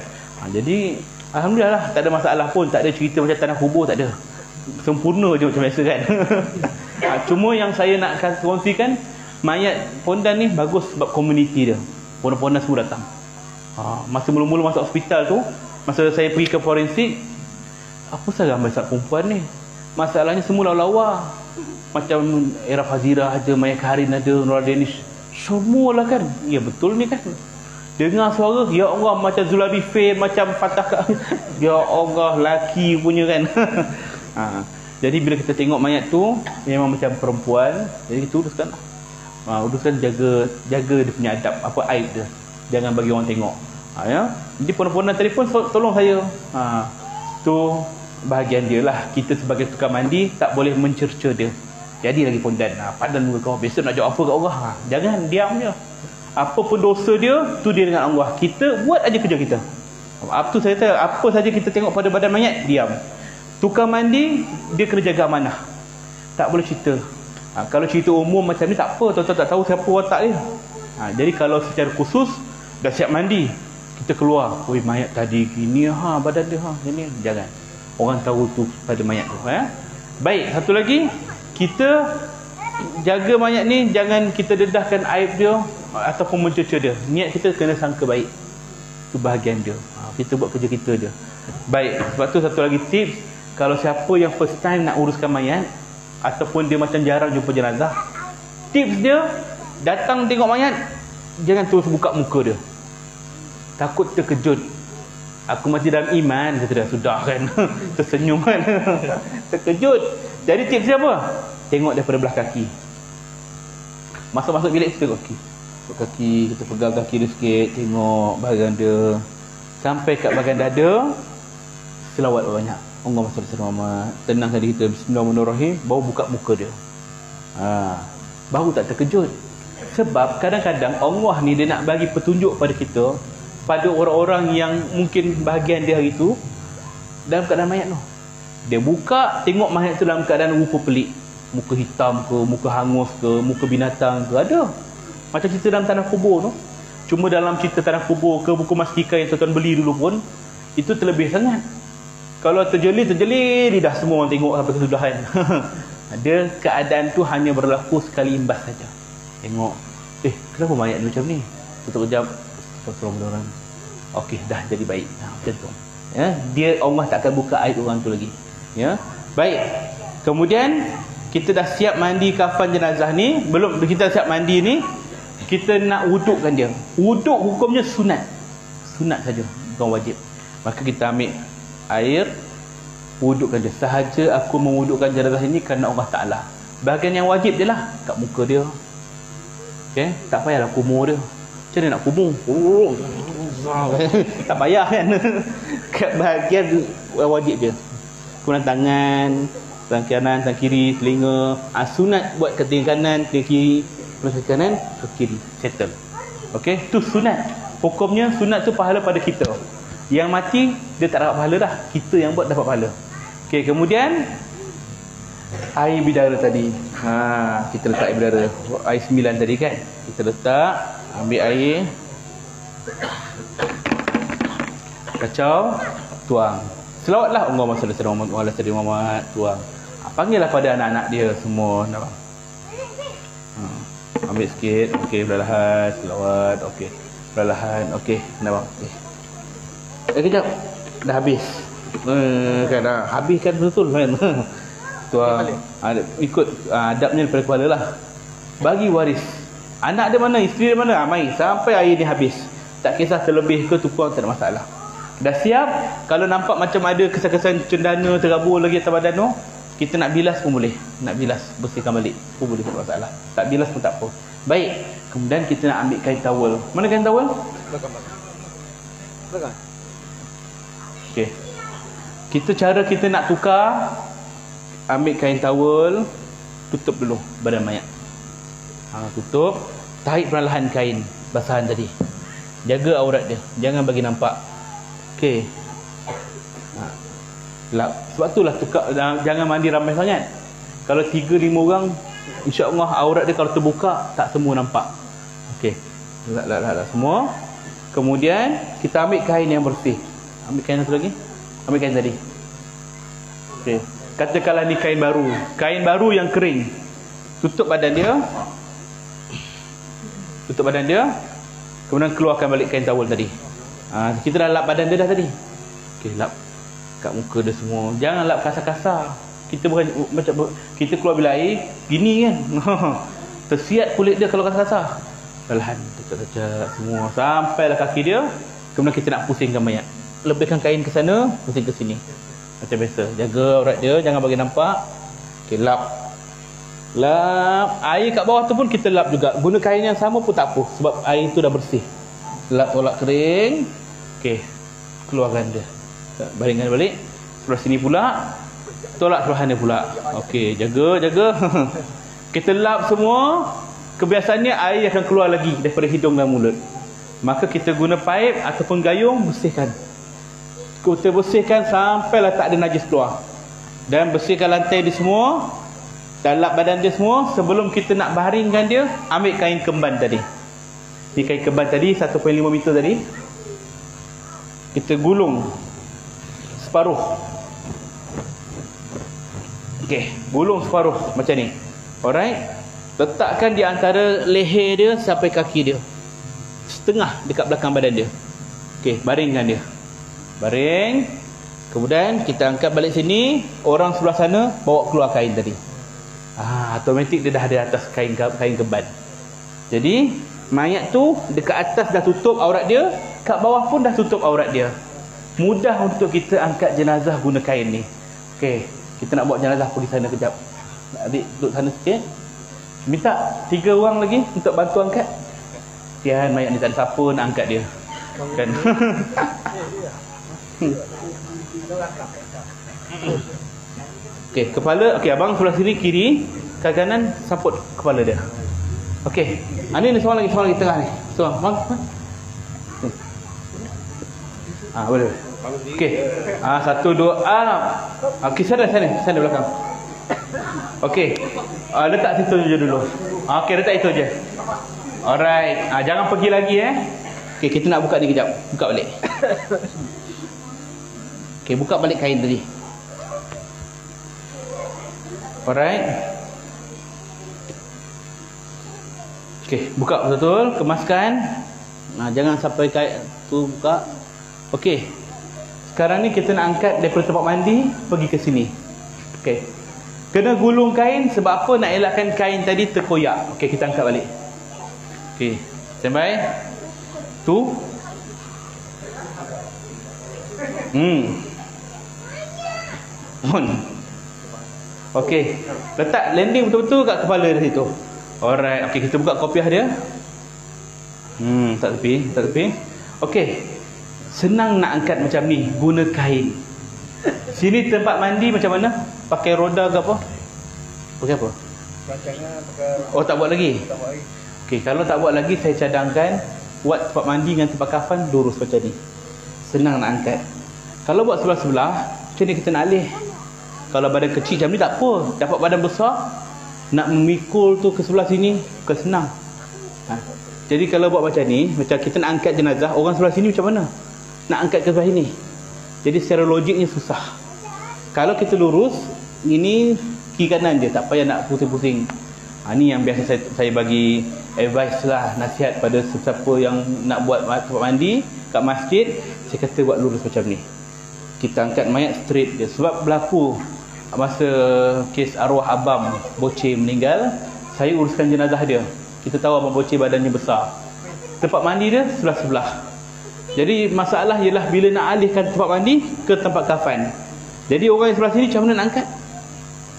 Jadi alhamdulillah lah, tak ada masalah pun. Tak ada cerita macam tanah kubur, tak ada. Sempurna je macam biasa kan. Cuma yang saya nak kongsikan, mayat pondan ni bagus sebab komuniti dia. Pondan-pondan semua datang. Masa mula-mula masuk hospital tu, masa saya pergi ke forensik, apa sahaja masalah perempuan ni? Masalahnya semua lawa-lawa. Macam Era Fazira ada, Maya Karin ada, Nora Danish. Semualah kan. Ya betul ni kan. Dengar suara, ya Allah, macam Zularife, macam Fatah. Ya Allah, laki punya kan. Jadi bila kita tengok mayat tu memang macam perempuan, jadi kita uruskan. Uruskan, jaga dia punya adab, apa aib dia. Jangan bagi orang tengok. Ya. Jadi puan-puan telefon, tolong saya. Tu bahagian dia lah. Kita sebagai tukang mandi tak boleh mencerca dia. Jadi lagi pondan. Padan muka kau. Besok nak jawab apa kat Allah? Jangan, diam je. Apa pun dosa dia, tu dia dengan Allah. Kita buat aja kerja kita. Apa tu saya kata, apa saja kita tengok pada badan mayat, diam. Tukang mandi, dia kena jaga amanah. Tak boleh cerita. Kalau cerita umum macam ni tak apa, tuan-tuan tak tahu siapa watak dia. Jadi kalau secara khusus dah siap mandi, kita keluar, oi mayat tadi gini badan dia ini, jangan. Orang tahu tu pada mayat tu. Baik, satu lagi, kita jaga mayat ni, jangan kita dedahkan aib dia ataupun mencerca dia. Niat kita kena sangka baik. Itu bahagian dia. Kita buat kerja kita je. Baik, sebab tu satu lagi tips, kalau siapa yang first time nak uruskan mayat ataupun dia macam jarang jumpa jenazah, tips dia, datang tengok mayat, jangan terus buka muka dia. Takut terkejut. Aku masih dalam iman, kata dia. Sudah kan. Tersenyum kan. Terkejut. Jadi tips dia apa? Tengok daripada belah kaki. Masuk-masuk bilik, kita tengok kaki. Tengok kaki, kita pegang kaki dia sikit, tengok bahagian dia. Sampai kat bahagian dada, selawat banyak. Allahumma shalli ala Muhammad. Tenangkan diri kita. Bismillahirrahmanirrahim. Baru buka muka dia. Baru tak terkejut. Sebab kadang-kadang Allah ni dia nak bagi petunjuk pada kita, pada orang-orang yang mungkin bahagian dia hari tu dalam keadaan mayat tu. Dia buka, tengok mayat tu dalam keadaan rupa pelik. Muka hitam ke, muka hangus ke, muka binatang ke, ada. Macam cerita dalam tanah kubur tu. Cuma dalam cerita tanah kubur ke buku Mastika yang tuan-tuan beli dulu pun, itu terlebih sangat. Kalau terjeli lidah semua orang tengok sampai kesudahan. Dia keadaan tu hanya berlaku sekali imbas saja. Tengok, kenapa mayat ni macam ni? Tutup kejap, orang. Okey, dah jadi baik. Macam tu. Ya, dia Allah tak akan buka aib orang tu lagi. Ya. Baik. Kemudian kita dah siap mandi kafan jenazah ni, belum kita siap mandi ni, kita nak wudukkan dia. Wuduk hukumnya sunat. Sunat saja, bukan wajib. Maka kita ambil air, wudukkan dia. Sahaja aku mewudukkan jenazah ini kerana Allah Ta'ala. Bahagian yang wajib je lah kat muka dia. Okay? Tak payahlah kumur dia. Macam mana nak kumur? Tak payah kan. Kat bahagian wajib je. Kemudian tangan kanan, tangan kiri, telinga. Sunat buat ke telinga kanan, telinga kiri. Ke kanan, ke kiri. Settle. Okay? Tu sunat. Hukumnya sunat tu pahala pada kita. Yang mati, dia tak dapat pahala dah. Kita yang buat dapat pahala. Okay, kemudian air bidara tadi. Kita letak air bidara. Air 9 tadi kan. Kita letak, ambil air, kacau, tuang. Selawatlah Allahumma salli ala sayyidina Muhammad, tuang. Panggillah pada anak-anak dia semua. Nampak? Ambil sikit. Okey, perlahan, selawat. Okey, perlahan. Okey, nampak? Okey. Kejap. Dah habis. Kan dah habis kan betul kan. Tuang. Ikut adabnya daripada kepala lah. Bagi waris. Anak dia mana, isteri dia mana, mai sampai air ni habis. Tak kisah terlebih ke tukuang, tak ada masalah. Dah siap. Kalau nampak macam ada kesan-kesan cendana terabur lagi atas badan tu, kita nak bilas pun boleh. Nak bilas, bersihkan balik pun boleh, tak ada masalah. Tak bilas pun tak apa. Baik. Kemudian kita nak ambil kain towel. Mana kain towel? Belakang. Okey. Cara kita nak tukar, ambil kain towel, tutup dulu badan mayat. Tutup, tarik perlahan kain basahan tadi. Jaga aurat dia, jangan bagi nampak. Okey. Sebab itulah tukar, jangan mandi ramai sangat. Kalau 3-5 orang, insya-Allah aurat dia kalau terbuka tak semua nampak. Okey. Lah semua. Kemudian kita ambil kain yang bersih. Ambil kain satu lagi. Ambil kain tadi. Okey. Katakanlah ni kain baru. Kain baru yang kering. Tutup badan dia. Tutup badan dia. Kemudian keluarkan balik kain towel tadi. Kita dah lap badan dia dah tadi. Okey, lap kat muka dia semua. Jangan lap kasar-kasar. Kita bukan macam kita keluar bila air gini kan. Tersiat kulit dia kalau kasar-kasar. Perlahan tutup-tutup semua sampailah kaki dia. Kemudian kita nak pusingkan mayat. Lebihkan kain ke sana, pusing ke sini. Macam biasa. Jaga aurat dia, jangan bagi nampak. Okey, lap. Lap. Air kat bawah tu pun kita lap juga. Guna kain yang sama pun tak apa, sebab air tu dah bersih. Lap, tolak kering. Okey. Keluarkan dia. Baringkan balik. Sebelah sini pula. Tolak sebelahan dia pula. Okey, jaga. Kita lap semua. Kebiasaannya air akan keluar lagi daripada hidung dan mulut. Maka kita guna paip ataupun gayung, bersihkan. Kita bersihkan sampailah tak ada najis keluar. Dan bersihkan lantai dia semua. Dan lap badan dia semua. Sebelum kita nak baringkan dia, ambil kain kemban tadi. Ni kain kemban tadi 1.5 meter tadi. Kita gulung separuh. Okey, gulung separuh macam ni. Alright. Letakkan di antara leher dia sampai kaki dia. Setengah dekat belakang badan dia. Okey, baringkan dia. Baring. Kemudian kita angkat balik sini. Orang sebelah sana bawa keluar kain tadi. Automatik dia dah ada atas kain kemban. Jadi mayat tu dekat atas dah tutup aurat dia, kat bawah pun dah tutup aurat dia. Mudah untuk kita angkat jenazah guna kain ni. Okey, kita nak bawa jenazah pergi sana kejap. Adik duduk sana sikit. Minta 3 orang lagi untuk bantu angkat. Kesian mayat ni tak ada siapa nak angkat dia. Kan? Okey, kepala. Okey, abang sebelah sini kiri, ke kanan saput kepala dia. Okey. Ni seorang lagi tengah ni. Seorang, bang. Boleh. Okey. 1 2 Okey, sana belakang. Okey. Letak situ je dulu. Okey, letak itu je. Alright. Jangan pergi lagi Okey, kita nak buka ni kejap. Buka balik. Okey, buka balik kain tadi. Alright. Okey, buka betul, kemaskan. Jangan sampai kain tu buka. Okey. Sekarang ni kita nak angkat daripada tempat mandi pergi ke sini. Okey. Kena gulung kain sebab apa? Nak elakkan kain tadi terkoyak. Okey, kita angkat balik. Okey, standby. Tu. On. Okey. Letak landing betul-betul kat kepala di situ. Alright. Okey, kita buka kopiah dia. Tak tepi. Okey. Senang nak angkat macam ni, guna kain. Sini tempat mandi macam mana? Pakai roda ke apa? Pakai apa? Oh, tak buat lagi? Tak buat lagi. Okey, kalau tak buat lagi, saya cadangkan buat tempat mandi dengan tempat kafan lurus macam ni. Senang nak angkat. Kalau buat sebelah-sebelah, macam ni kita nak alih. Kalau badan kecil macam ni tak apa. Dapat badan besar, nak memikul tu ke sebelah sini, bukan senang. Jadi kalau buat macam ni, macam kita nak angkat jenazah, orang sebelah sini macam mana? Nak angkat ke sebelah sini. Jadi secara logiknya susah. Kalau kita lurus, ini kiri kanan je, tak payah nak pusing-pusing. Ni yang biasa saya bagi advice lah, nasihat pada sesiapa yang nak buat tempat mandi kat masjid. Saya kata buat lurus macam ni. Kita angkat mayat straight je. Sebab berlaku masa kes arwah abang Boceh meninggal, saya uruskan jenazah dia. Kita tahu abang Boceh badannya besar. Tempat mandi dia sebelah-sebelah. Jadi masalah ialah bila nak alihkan tempat mandi ke tempat kafan. Jadi orang yang sebelah sini macam mana nak angkat?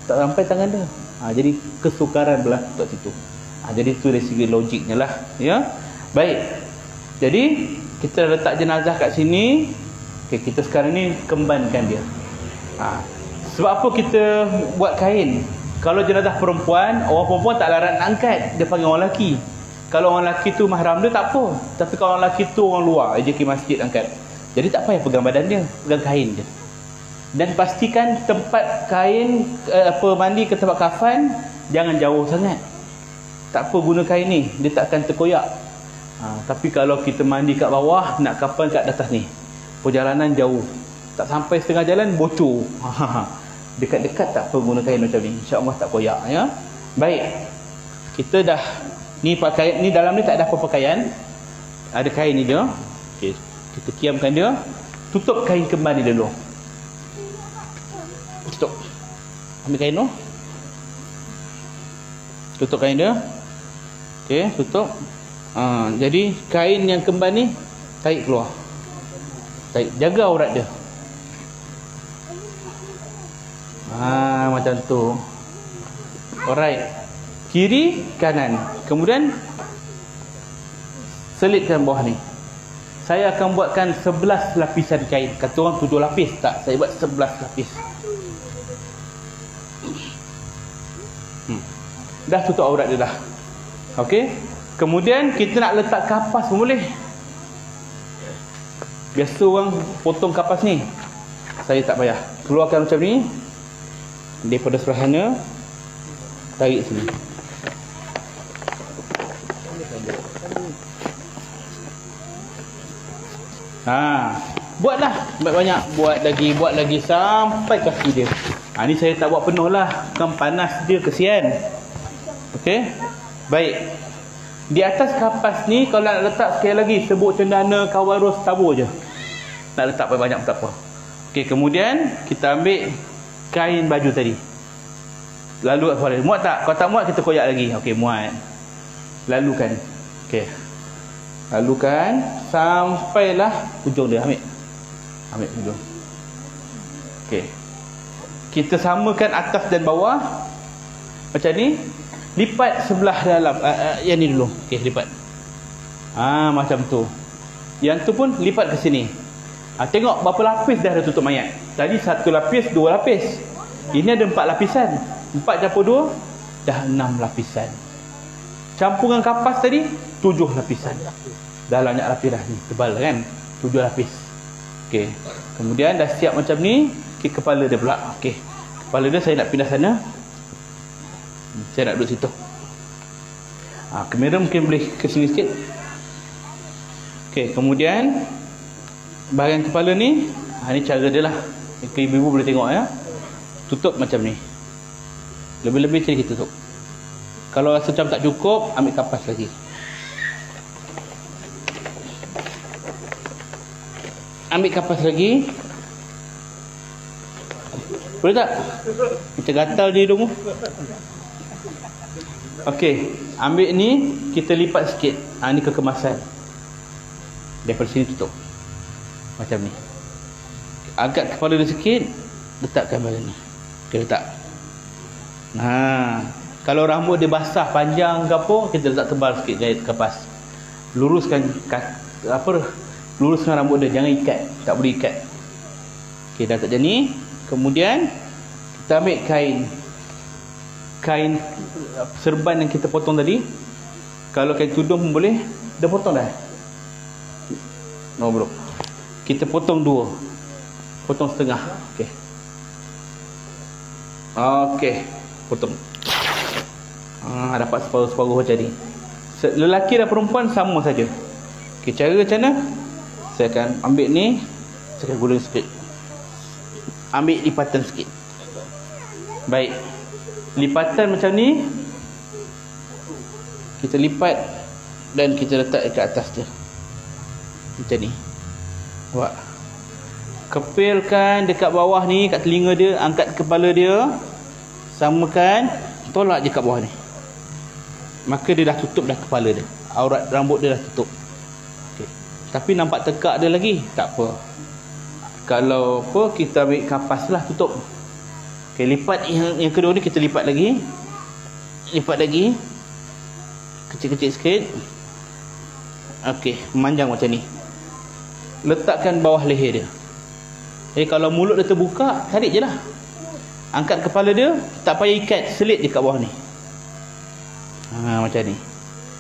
Tak sampai tangan dia. Jadi kesukaran berlaku kat situ. Jadi itu dari segi logiknya lah. Ya. Baik. Jadi kita letak jenazah kat sini. Okay, kita sekarang ni kembankan dia. Sebab apa kita buat kain? Kalau jenazah perempuan, orang perempuan tak larat nak angkat. Dia panggil orang lelaki. Kalau orang lelaki tu mahram dia tak apa. Tapi kalau orang lelaki tu orang luar, JK masjid angkat. Jadi tak payah pegang badan dia, pegang kain je. Dan pastikan tempat kain mandi ke tempat kafan jangan jauh sangat. Tak apa guna kain ni, dia tak akan terkoyak. Tapi kalau kita mandi kat bawah, nak kafan kat atas ni, perjalanan jauh, tak sampai setengah jalan bocor. Dekat-dekat tak apa guna kain macam ni, insya-Allah tak koyak ya. Baik. Kita dah ni pakaian ni, dalam ni tak ada apa pakaian. Ada kain ni je. Okey, kita kiamkan dia. Tutup kain kemban ni dulu. Tutup. Ambil kain tu. Tutup kain dia. Okey, tutup. Jadi kain yang kemban ni tarik keluar. Tarik, jaga aurat dia. Macam tu. Alright. Kiri, kanan. Kemudian selitkan bawah ni. Saya akan buatkan 11 lapisan kain. Kata orang 7 lapis. Tak, saya buat 11 lapis. Dah tutup aurat dia dah. Okey. Kemudian kita nak letak kapas pun boleh. Biasa orang potong kapas ni. Saya tak payah. Keluarkan macam ni. Daripada sebelah sana, tarik sini. Buatlah banyak-banyak. Buat lagi sampai kaki dia. Ni saya tak buat penuh lah, kan panas dia, kesian. Okey. Baik. Di atas kapas ni kalau nak letak sekali lagi sebut cendana, kawarus, tabur je. Nak letak banyak tak apa. Okey, kemudian kita ambil kain baju tadi. Lalu muat tak? Kalau tak muat kita koyak lagi. Okey, muat. Lalukan. Okey. Lalukan sampailah hujung dia. Ambil hujung. Okey. Kita samakan atas dan bawah. Macam ni. Lipat sebelah dalam. Yang ni dulu. Okey, lipat. Macam tu. Yang tu pun lipat ke sini. Tengok berapa lapis dah ada tutup mayat. Tadi 1 lapis, 2 lapis. Ini ada 4 lapisan. 4 campur 2 dah 6 lapisan. Campuran kapas tadi 7 lapisan. Dah banyak lapis dah ni. Tebal kan? 7 lapis. Okey. Kemudian dah siap macam ni. Okey, kepala dia pula. Okey. Kepala dia saya nak pindah sana. Saya nak duduk situ. Kamera mungkin boleh ke sini sikit. Okey, kemudian bahagian kepala ni, ni cara dia lah. Ibu-ibu boleh tengok ya. Tutup macam ni. Lebih-lebih macam kita tutup. Kalau rasa macam tak cukup, ambil kapas lagi. Ambil kapas lagi. Boleh tak? Macam gatal je hidung tu. Okey, ambil ni, kita lipat sikit. Ni kekemasan. Daripada sini tutup. Macam ni. Angkat kepala dia sikit, letakkan balik ni. Okey, letak. Kalau rambut dia basah panjang ke apa, kita letak tebal sikit jahit kapas. Luruskan luruskan rambut dia, jangan ikat, tak boleh ikat. Okey, dah tak jadi ni. Kemudian kita ambil kain serban yang kita potong tadi. Kalau kain tudung pun boleh. Dah potong dah? No bro. Kita potong dua. Potong setengah. Okey. Okey, potong. Dapat separuh-separuh macam ni. Lelaki dan perempuan sama saja. Okey, cara macam mana? Saya akan ambil ni, saya akan gulung sikit. Ambil lipatan sikit. Baik. Lipatan macam ni, kita lipat dan kita letak ke atas dia. Macam ni. Buat. Kepilkan dekat bawah ni, kat telinga dia, angkat kepala dia, samakan, tolak je kat bawah ni. Maka dia dah tutup dah kepala dia. Aurat rambut dia dah tutup. Okay. Tapi nampak tekak dia lagi, tak apa. Kalau apa, kita ambil kapas lah, tutup. Okay, lipat yang kedua ni, kita lipat lagi. Lipat lagi. Kecil-kecil sikit. Okey, memanjang macam ni. Letakkan bawah leher dia. Jadi kalau mulut dia terbuka, tarik je lah. Angkat kepala dia, tak payah ikat, selit je kat bawah ni. Macam ni.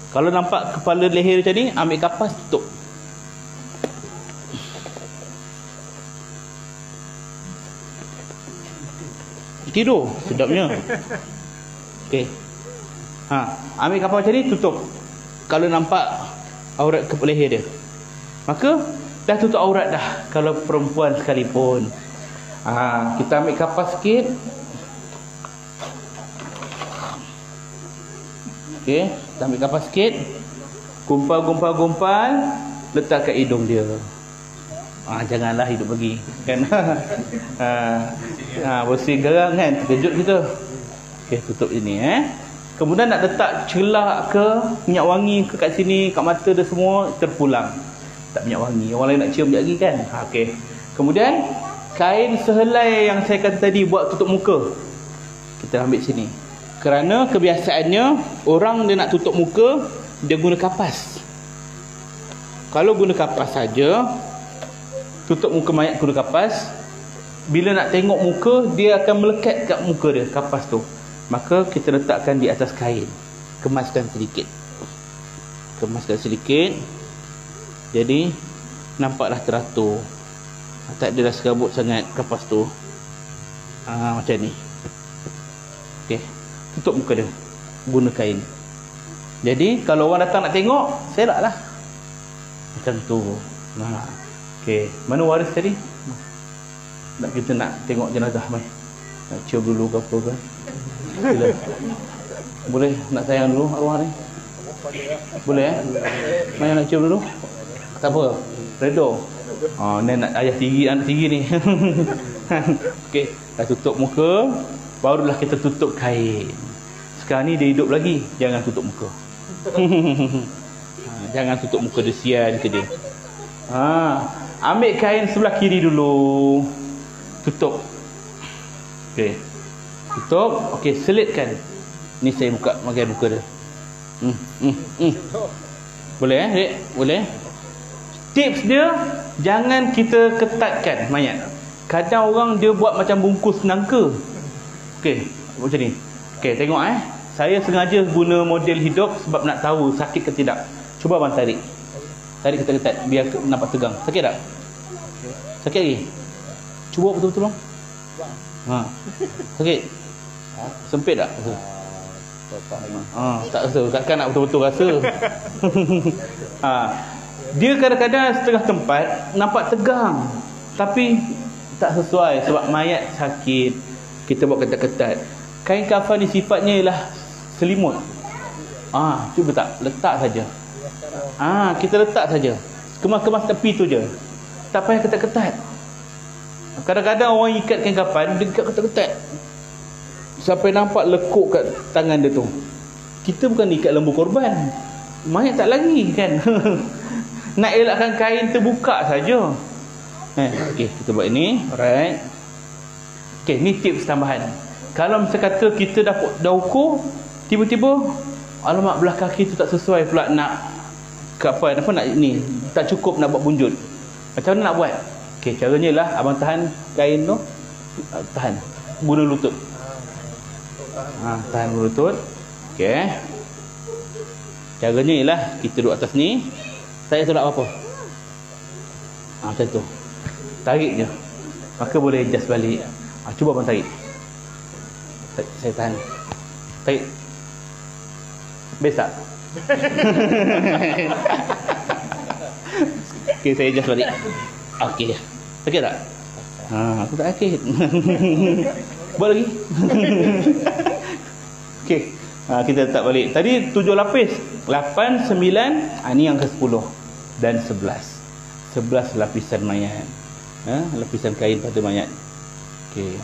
Kalau nampak kepala leher macam ni, ambil kapas, tutup. Tidur, sedapnya. Okey. Ambil kapas macam ni, tutup. Kalau nampak aurat kepala leher dia, maka dah tutup aurat dah. Kalau perempuan sekalipun. Kita ambil kapas sikit. Okey, kita ambil kapas sikit. Gumpal, letak kat hidung dia. Janganlah hidup bagi kan. Bersih garang kan, terkejut kita. Okey, tutup ini Kemudian nak letak celak ke, minyak wangi ke kat sini, kat mata dia semua, terpulang. Tak minyak wangi, orang lain nak cium sekejap lagi kan. Okey. Kemudian kain sehelai yang saya kata tadi buat tutup muka, kita ambil sini. Kerana kebiasaannya orang dia nak tutup muka, dia guna kapas. Kalau guna kapas saja, tutup muka mayat guna kapas, bila nak tengok muka, dia akan melekat kat muka dia, kapas tu. Maka kita letakkan di atas kain. Kemaskan sedikit. Jadi nampaklah teratur. Tak adalah serabut sangat kapas tu. Macam ni. Okey, tutup muka dia guna kain. Jadi kalau orang datang nak tengok, selak lah macam tu. Okey, mana waris tadi? Kita nak tengok jenazah mai. Nak cium dulu ke apa kan? Sila. Boleh nak sayang dulu arwah ni? Boleh Mai nak cium dulu? Tak apa, redo. Ni nak ayah tiri, anak tiri ni. Okey, dah tutup muka, barulah kita tutup kain. Sekarang ni dia hidup lagi, jangan tutup muka. Jangan tutup muka, dia sian ke dia. Ambil kain sebelah kiri dulu, tutup. Okey, tutup. Okey, selitkan. Ni saya buka bahagian muka dia. Boleh Dek? Boleh. Tips dia, jangan kita ketatkan mayat. Kadang orang dia buat macam bungkus nangka. Okey, macam ni. Okey, tengok saya sengaja guna model hidup sebab nak tahu sakit ke tidak. Cuba abang tarik. Tarik ketat-ketat biar nampak tegang. Sakit tak? Sakit lagi? Cuba betul-betul bang. Sakit? Sempit tak? Tak rasa. Takkan nak betul-betul rasa. Dia kadang-kadang setengah tempat nampak tegang, tapi tak sesuai sebab mayat sakit. Kita buat ketat-ketat. Kain kafan ni sifatnya ialah selimut. Cuba tak? Letak saja. Kita letak saja. Kemas-kemas tepi tu je. Tak payah ketat-ketat. Kadang-kadang orang ikat kain kafan, dia ikat ketat-ketat sampai nampak lekuk kat tangan dia tu. Kita bukan ikat lembu korban, mayat tak lagi kan. Nak elakkan kain terbuka saja. Okey, kita buat ini. Alright. Okey, ni tips tambahan. Kalau macam kata kita dah ukur, tiba-tiba alamak belah kaki tu tak sesuai pula nak nak ni, tak cukup nak buat bunjut. Macam mana nak buat? Okey, caranya lah abang tahan kain tu, tahan guna lutut. Tahan guna lutut. Okey. Caranya ialah kita duduk atas ni, saya tolak apa-apa. Macam tu. Tarik je. Maka boleh adjust balik. Cuba abang tarik. Saya tahan. Tarik. Best tak? Okey, saya adjust balik. Okey. Sakit tak? Aku tak sakit. Buat lagi. Okey. Kita letak balik. Tadi 7 lapis. 8, 9. Ni yang ke-10. Dan 11. 11 lapisan mayat. Lapisan kain pada mayat. Okey.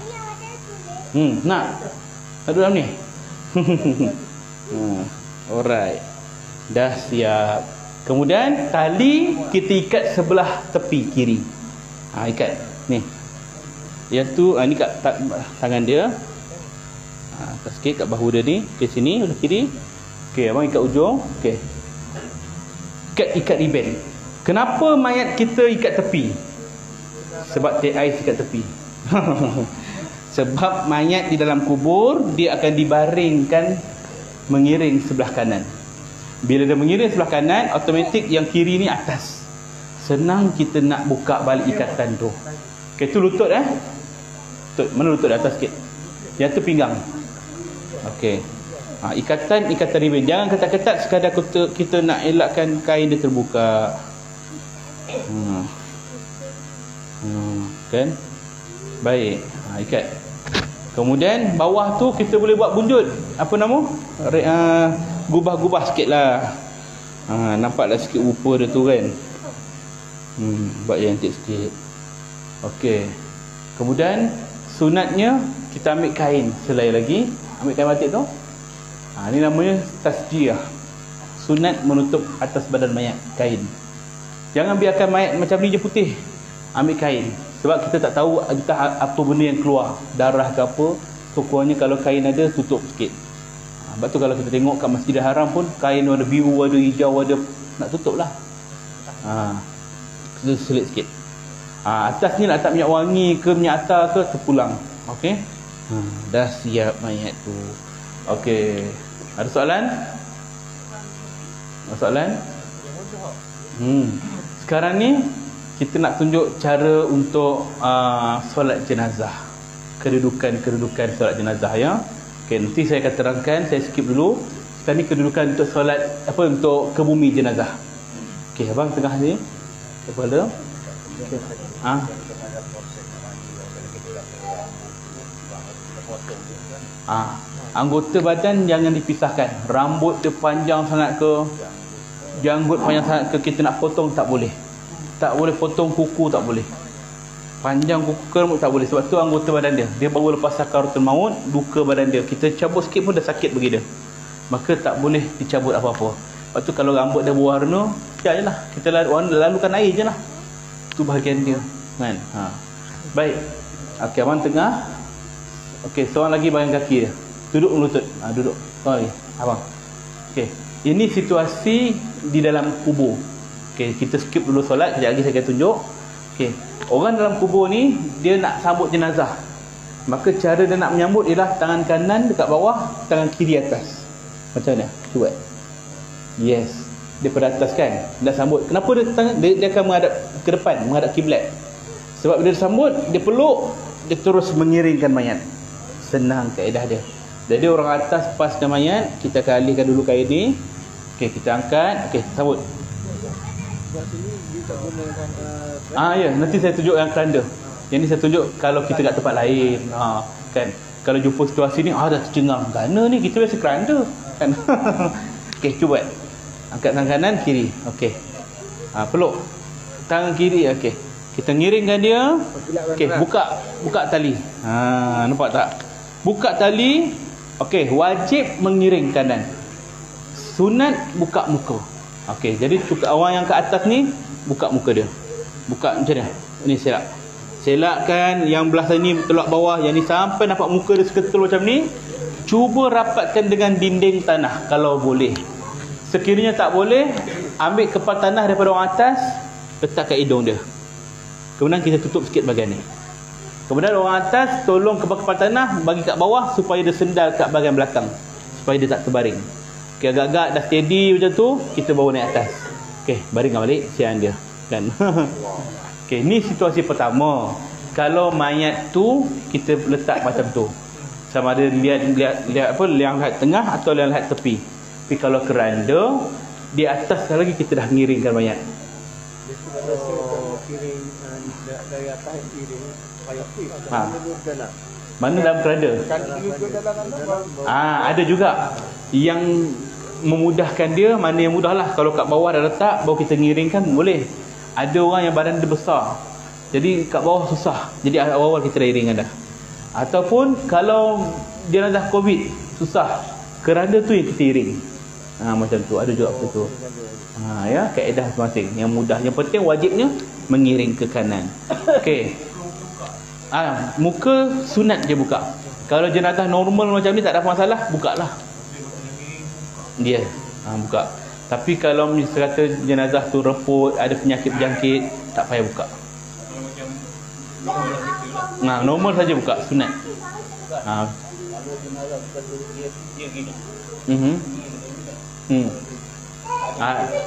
Nak duduk dalam ni. Alright. Dah siap. Kemudian tali kita ikat sebelah tepi kiri. Ikat ni. Yang tu ni kat tangan dia. Atas sikit kat bahu dia ni, ke sini belah kiri. Okey, abang ikat ujung. Okey. Ikat riben. Kenapa mayat kita ikat tepi? Sebab ais ikat tepi. Sebab mayat di dalam kubur dia akan dibaringkan mengiring sebelah kanan. Bila dia mengiring sebelah kanan, automatik yang kiri ni atas. Senang kita nak buka balik ikatan tu. Okey, tu lutut Lutut, mana lutut atas sikit. Yang tu pinggang. Okey. Ikatan riben. Jangan ketat-ketat sekadar kita nak elakkan kain dia terbuka. Kan? Baik. Ikat. Kemudian bawah tu kita boleh buat bunjut. Apa nama? Gubah-gubah sikit lah. Nampaklah sikit rupa dia tu kan. Buat yang cantik sikit. Okey. Kemudian sunatnya kita ambil kain selai lagi. Ambil kain batik tu. Ni namanya tasjiyah. Sunat menutup atas badan mayat, kain. Jangan biarkan mayat macam ni je putih. Ambil kain. Sebab kita tak tahu entah apa benda yang keluar, darah ke apa. So kurangnya kalau kain ada, tutup sikit. Sebab tu kalau kita tengok kat Masjidil Haram pun, kain ada biru, ada hijau, ada, nak tutup lah. Kita selit sikit. Atas ni nak letak minyak wangi ke minyak atar ke, terpulang. Okey. Dah siap mayat tu. Okey. Ada soalan? Ada soalan? Sekarang ni kita nak tunjuk cara untuk solat jenazah. Kedudukan solat jenazah ya. Okey, nanti saya akan terangkan, saya skip dulu. Sekarang ni kedudukan untuk solat untuk ke bumi jenazah. Okey, abang tengah ni. Kepala. Anggota badan jangan dipisahkan. Rambut dia panjang sangat ke, janggut panjang sangat ke, kita nak potong tak boleh. Tak boleh potong kuku, tak boleh. Panjang kuku ke rambut tak boleh. Sebab tu anggota badan dia baru lepas sakaratul maut, duka badan dia. Kita cabut sikit pun dah sakit bagi dia. Maka tak boleh dicabut apa-apa. Lepas tu kalau rambut dia berwarna, je lah. Kita lalukan air je lah. Tu bahagian dia kan. Baik. Okey, abang tengah. Okey, seorang lagi bahagian kaki dia. Duduk melutut. Duduk. Seorang lagi. Abang. Okey. Ini situasi di dalam kubur. Okey, kita skip dulu solat. Sekejap lagi saya akan tunjuk. Okey. Orang dalam kubur ni, dia nak sambut jenazah. Maka cara dia nak menyambut ialah tangan kanan dekat bawah, tangan kiri atas. Macam mana? Cuba. Yes. Dia pada atas kan. Dah sambut. Kenapa dia akan menghadap ke depan, menghadap kiblat? Sebab bila dia sambut, dia peluk, dia terus mengiringkan mayat. Senang kaedah dia. Jadi orang atas paskan mayat, kita akan alihkan dulu kain ni. Okey, kita angkat. Okey, sambut. Ya, nanti saya tunjuk yang keranda. Yang ni saya tunjuk kalau kita kat tempat lain. Kan. Kalau jumpa situasi ni, dah tercengang. Kerana ni kita biasa keranda. Kan. Okey, cuba. Angkat tangan kanan, kiri. Okey. Peluk. Tangan kiri, okey. Kita ngiringkan dia. Okey, buka tali. Nampak tak? Buka tali. Okey, wajib mengiring kanan. Sunat buka muka. Okey, jadi orang yang ke atas ni buka muka dia. Buka macam ni. Ni selakkan yang belah sini tolak bawah, yang ni sampai nampak muka dia seketul macam ni. Cuba rapatkan dengan dinding tanah kalau boleh. Sekiranya tak boleh, ambil kepal tanah daripada orang atas, letak kat hidung dia. Kemudian kita tutup sikit bahagian ni. Kemudian orang atas tolong kepal tanah bagi kat bawah supaya dia sendal kat bahagian belakang, supaya dia tak terbaring. Okay, agak-agak dah steady macam tu, kita bawa naik atas. Okay, baringkan balik siang dia kan. Okay, ni situasi pertama. Kalau mayat tu kita letak macam tu, sama ada lihat apa, liang lahat tengah atau liang lahat tepi. Tapi kalau keranda di atas lagi, kita dah ngiringkan mayat. Kiring dari atas kiring supaya fit. Mana dalam keranda? Ada juga yang memudahkan dia. Mana yang mudah lah. Kalau kat bawah dah letak, baru kita ngiringkan boleh. Ada orang yang badan dia besar, jadi kat bawah susah, jadi awal-awal kita dah iringkan dah. Ataupun kalau dia dah COVID, susah, keranda tu yang kita iring. Macam tu, ada juga seperti tu. Ya, kaedah masing-masing. Yang mudah, yang penting wajibnya mengiring ke kanan. Okey. Muka sunat je buka. Kalau jenazah normal macam ni tak ada masalah, bukalah. Dia buka. Tapi kalau misalnya kata jenazah tu reput, ada penyakit berjangkit, tak payah buka. Normal saja buka, sunat.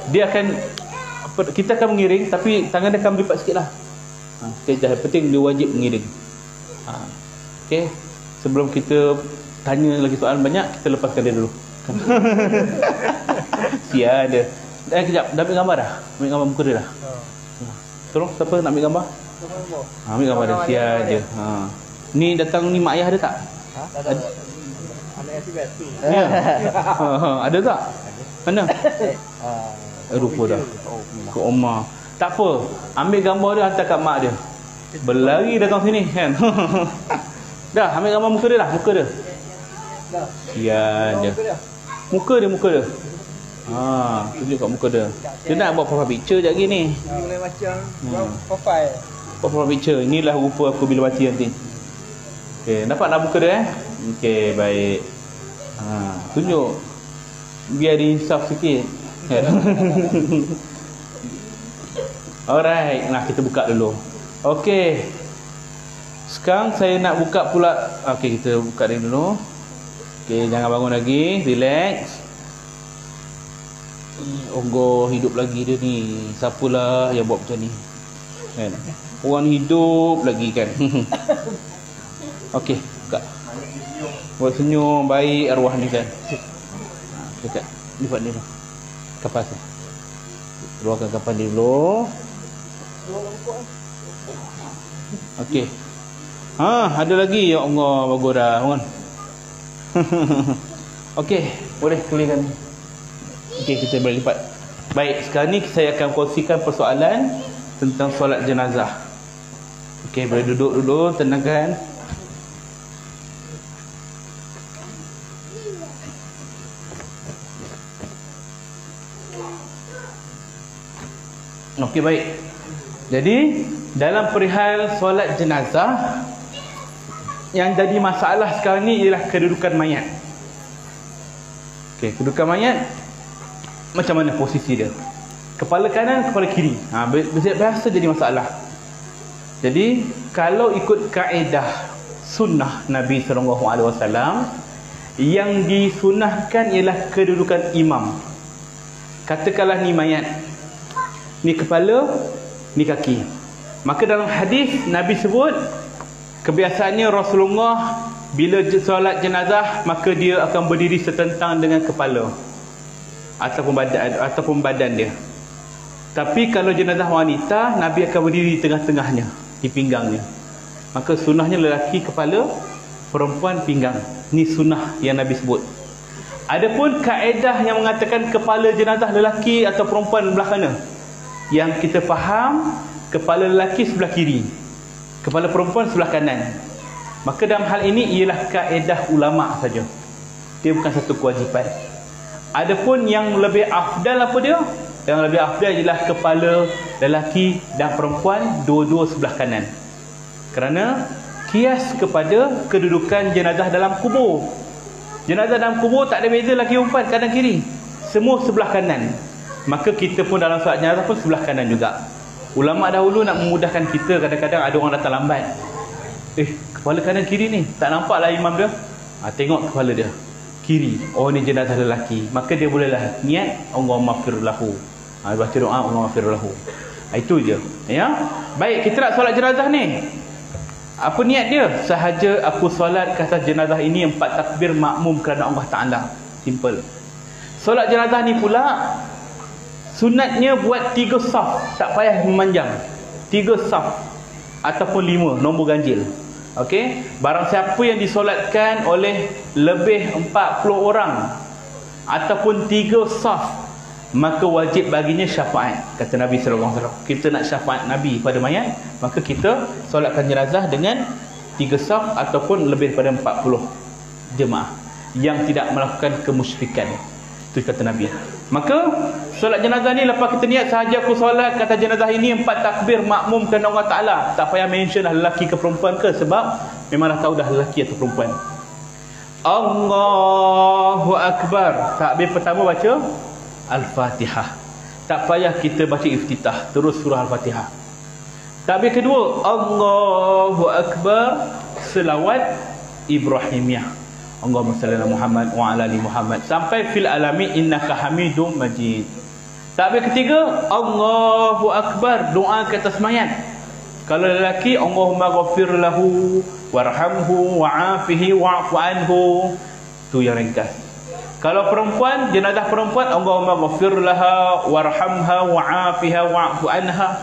Dia akan, kita akan mengiring, tapi tangan dia akan berlipat sikit lah. Yang penting dia wajib mengiring. Okay. Sebelum kita tanya lagi soalan banyak, kita lepaskan dia dulu. Sia dia. Kejap, dah ambil gambar dah? Ambil gambar muka dia dah? Tolong, siapa nak ambil gambar? Ambil gambar dia, sia je. Ni datang ni mak ayah ada tak? Anak SBS tu. Ada tak? Mana? Rupa dah. Ke Omar. Tak apa, ambil gambar dia, hantar kat mak dia. Berlari datang sini kan. Dah, ambil gambar muka dia lah, muka dia. Sia je. Muka dia. Tunjuk kat muka dia. Dia nak buat profile picture sekejap lagi ni. Boleh macam profile. Profile picture. Inilah rupa aku bila mati nanti. Okay, nampak nak muka dia Okay, baik. Tunjuk. Biar dia insaf sikit. Alright, kita buka dulu. Okay. Sekarang saya nak buka pula. Okay, kita buka dia dulu. Okay, jangan bangun lagi. Relax. Onggoh, hidup lagi dia ni. Siapalah yang buat macam ni kan? Orang hidup lagi kan. Okey, buka. Buat senyum, baik arwah ni kan. Dekat, lipat ni lah kapas ni. Keluarkan kapas dia dulu. Okey. Ada lagi, ya Allah, bagus dah kan. Okey, boleh kelihkan. Okey, kita boleh lipat. Baik, sekarang ni saya akan kongsikan persoalan tentang solat jenazah. Okey, boleh duduk dulu, tenangkan. Okey, baik. Jadi, dalam perihal solat jenazah, yang jadi masalah sekarang ni ialah kedudukan mayat. Okey, kedudukan mayat macam mana posisi dia? Kepala kanan, kepala kiri. Biasa jadi masalah. Jadi, kalau ikut kaedah sunnah Nabi SAW, yang disunnahkan ialah kedudukan imam. Katakanlah ni mayat, ni kepala, ni kaki. Maka dalam hadis Nabi sebut, kebiasaannya Rasulullah bila solat jenazah, maka dia akan berdiri setentang dengan kepala ataupun badan dia. Tapi kalau jenazah wanita, Nabi akan berdiri di tengah-tengahnya, di pinggangnya. Maka sunnahnya lelaki kepala, perempuan pinggang. Ini sunnah yang Nabi sebut. Adapun kaedah yang mengatakan kepala jenazah lelaki atau perempuan belah mana, yang kita faham, kepala lelaki sebelah kiri, kepala perempuan sebelah kanan. Maka dalam hal ini ialah kaedah ulama saja. Dia bukan satu kewajipan. Adapun yang lebih afdal apa dia? Yang lebih afdal ialah kepala lelaki dan perempuan dua-dua sebelah kanan. Kerana kias kepada kedudukan jenazah dalam kubur. Jenazah dalam kubur tak ada beza lelaki perempuan kanan kiri. Semua sebelah kanan. Maka kita pun dalam solat jenazah pun sebelah kanan juga. Ulama dahulu nak memudahkan kita, kadang-kadang ada orang datang lambat. Kepala kanan kiri ni tak nampak lah imam dia. Tengok kepala dia kiri, oh ni jenazah lelaki, maka dia bolehlah niat Allahumma maghfir lahu, baca doa Allahumma maghfir lahu. Itu je ya. Baik, kita nak solat jenazah ni, apa niat dia? Sahaja aku solat ke atas jenazah ini 4 takbir makmum kerana Allah Ta'ala. Simple. Solat jenazah ni pula sunatnya buat 3 saf, tak payah memanjang. 3 saf ataupun 5 nombor ganjil. Okey, barang siapa yang disolatkan oleh lebih 40 orang ataupun 3 saf, maka wajib baginya syafaat. Kata Nabi sallallahu alaihi wasallam, kita nak syafaat Nabi pada mayat, maka kita solatkan jenazah dengan 3 saf ataupun lebih daripada 40 jemaah yang tidak melakukan kemusyrikan. Itu kata Nabi. Maka solat jenazah ni, lepas kita niat sahaja aku solat kata jenazah ini 4 takbir makmum kerana Allah Ta'ala, tak payah mention dah lelaki ke perempuan ke, sebab memang dah tahu dah lelaki atau perempuan. Allahu Akbar, takbir pertama baca Al-Fatihah, tak payah kita baca iftitah, terus surah Al-Fatihah. Takbir kedua Allahu Akbar, selawat Ibrahimiyah, Allahumma salli ala Muhammad wa ala ali Muhammad, sampai fil alamin innaka hamidum majid. Takbir ketiga Allahu Akbar, doa ke atas mayat. Kalau lelaki Allahumma ghafir lahu warhamhu wa'afihi wa'fu anhu, tu yang ringkas. Kalau perempuan, jenazah perempuan Allahumma ghafir laha warhamha wa'afiha wa'fu anha.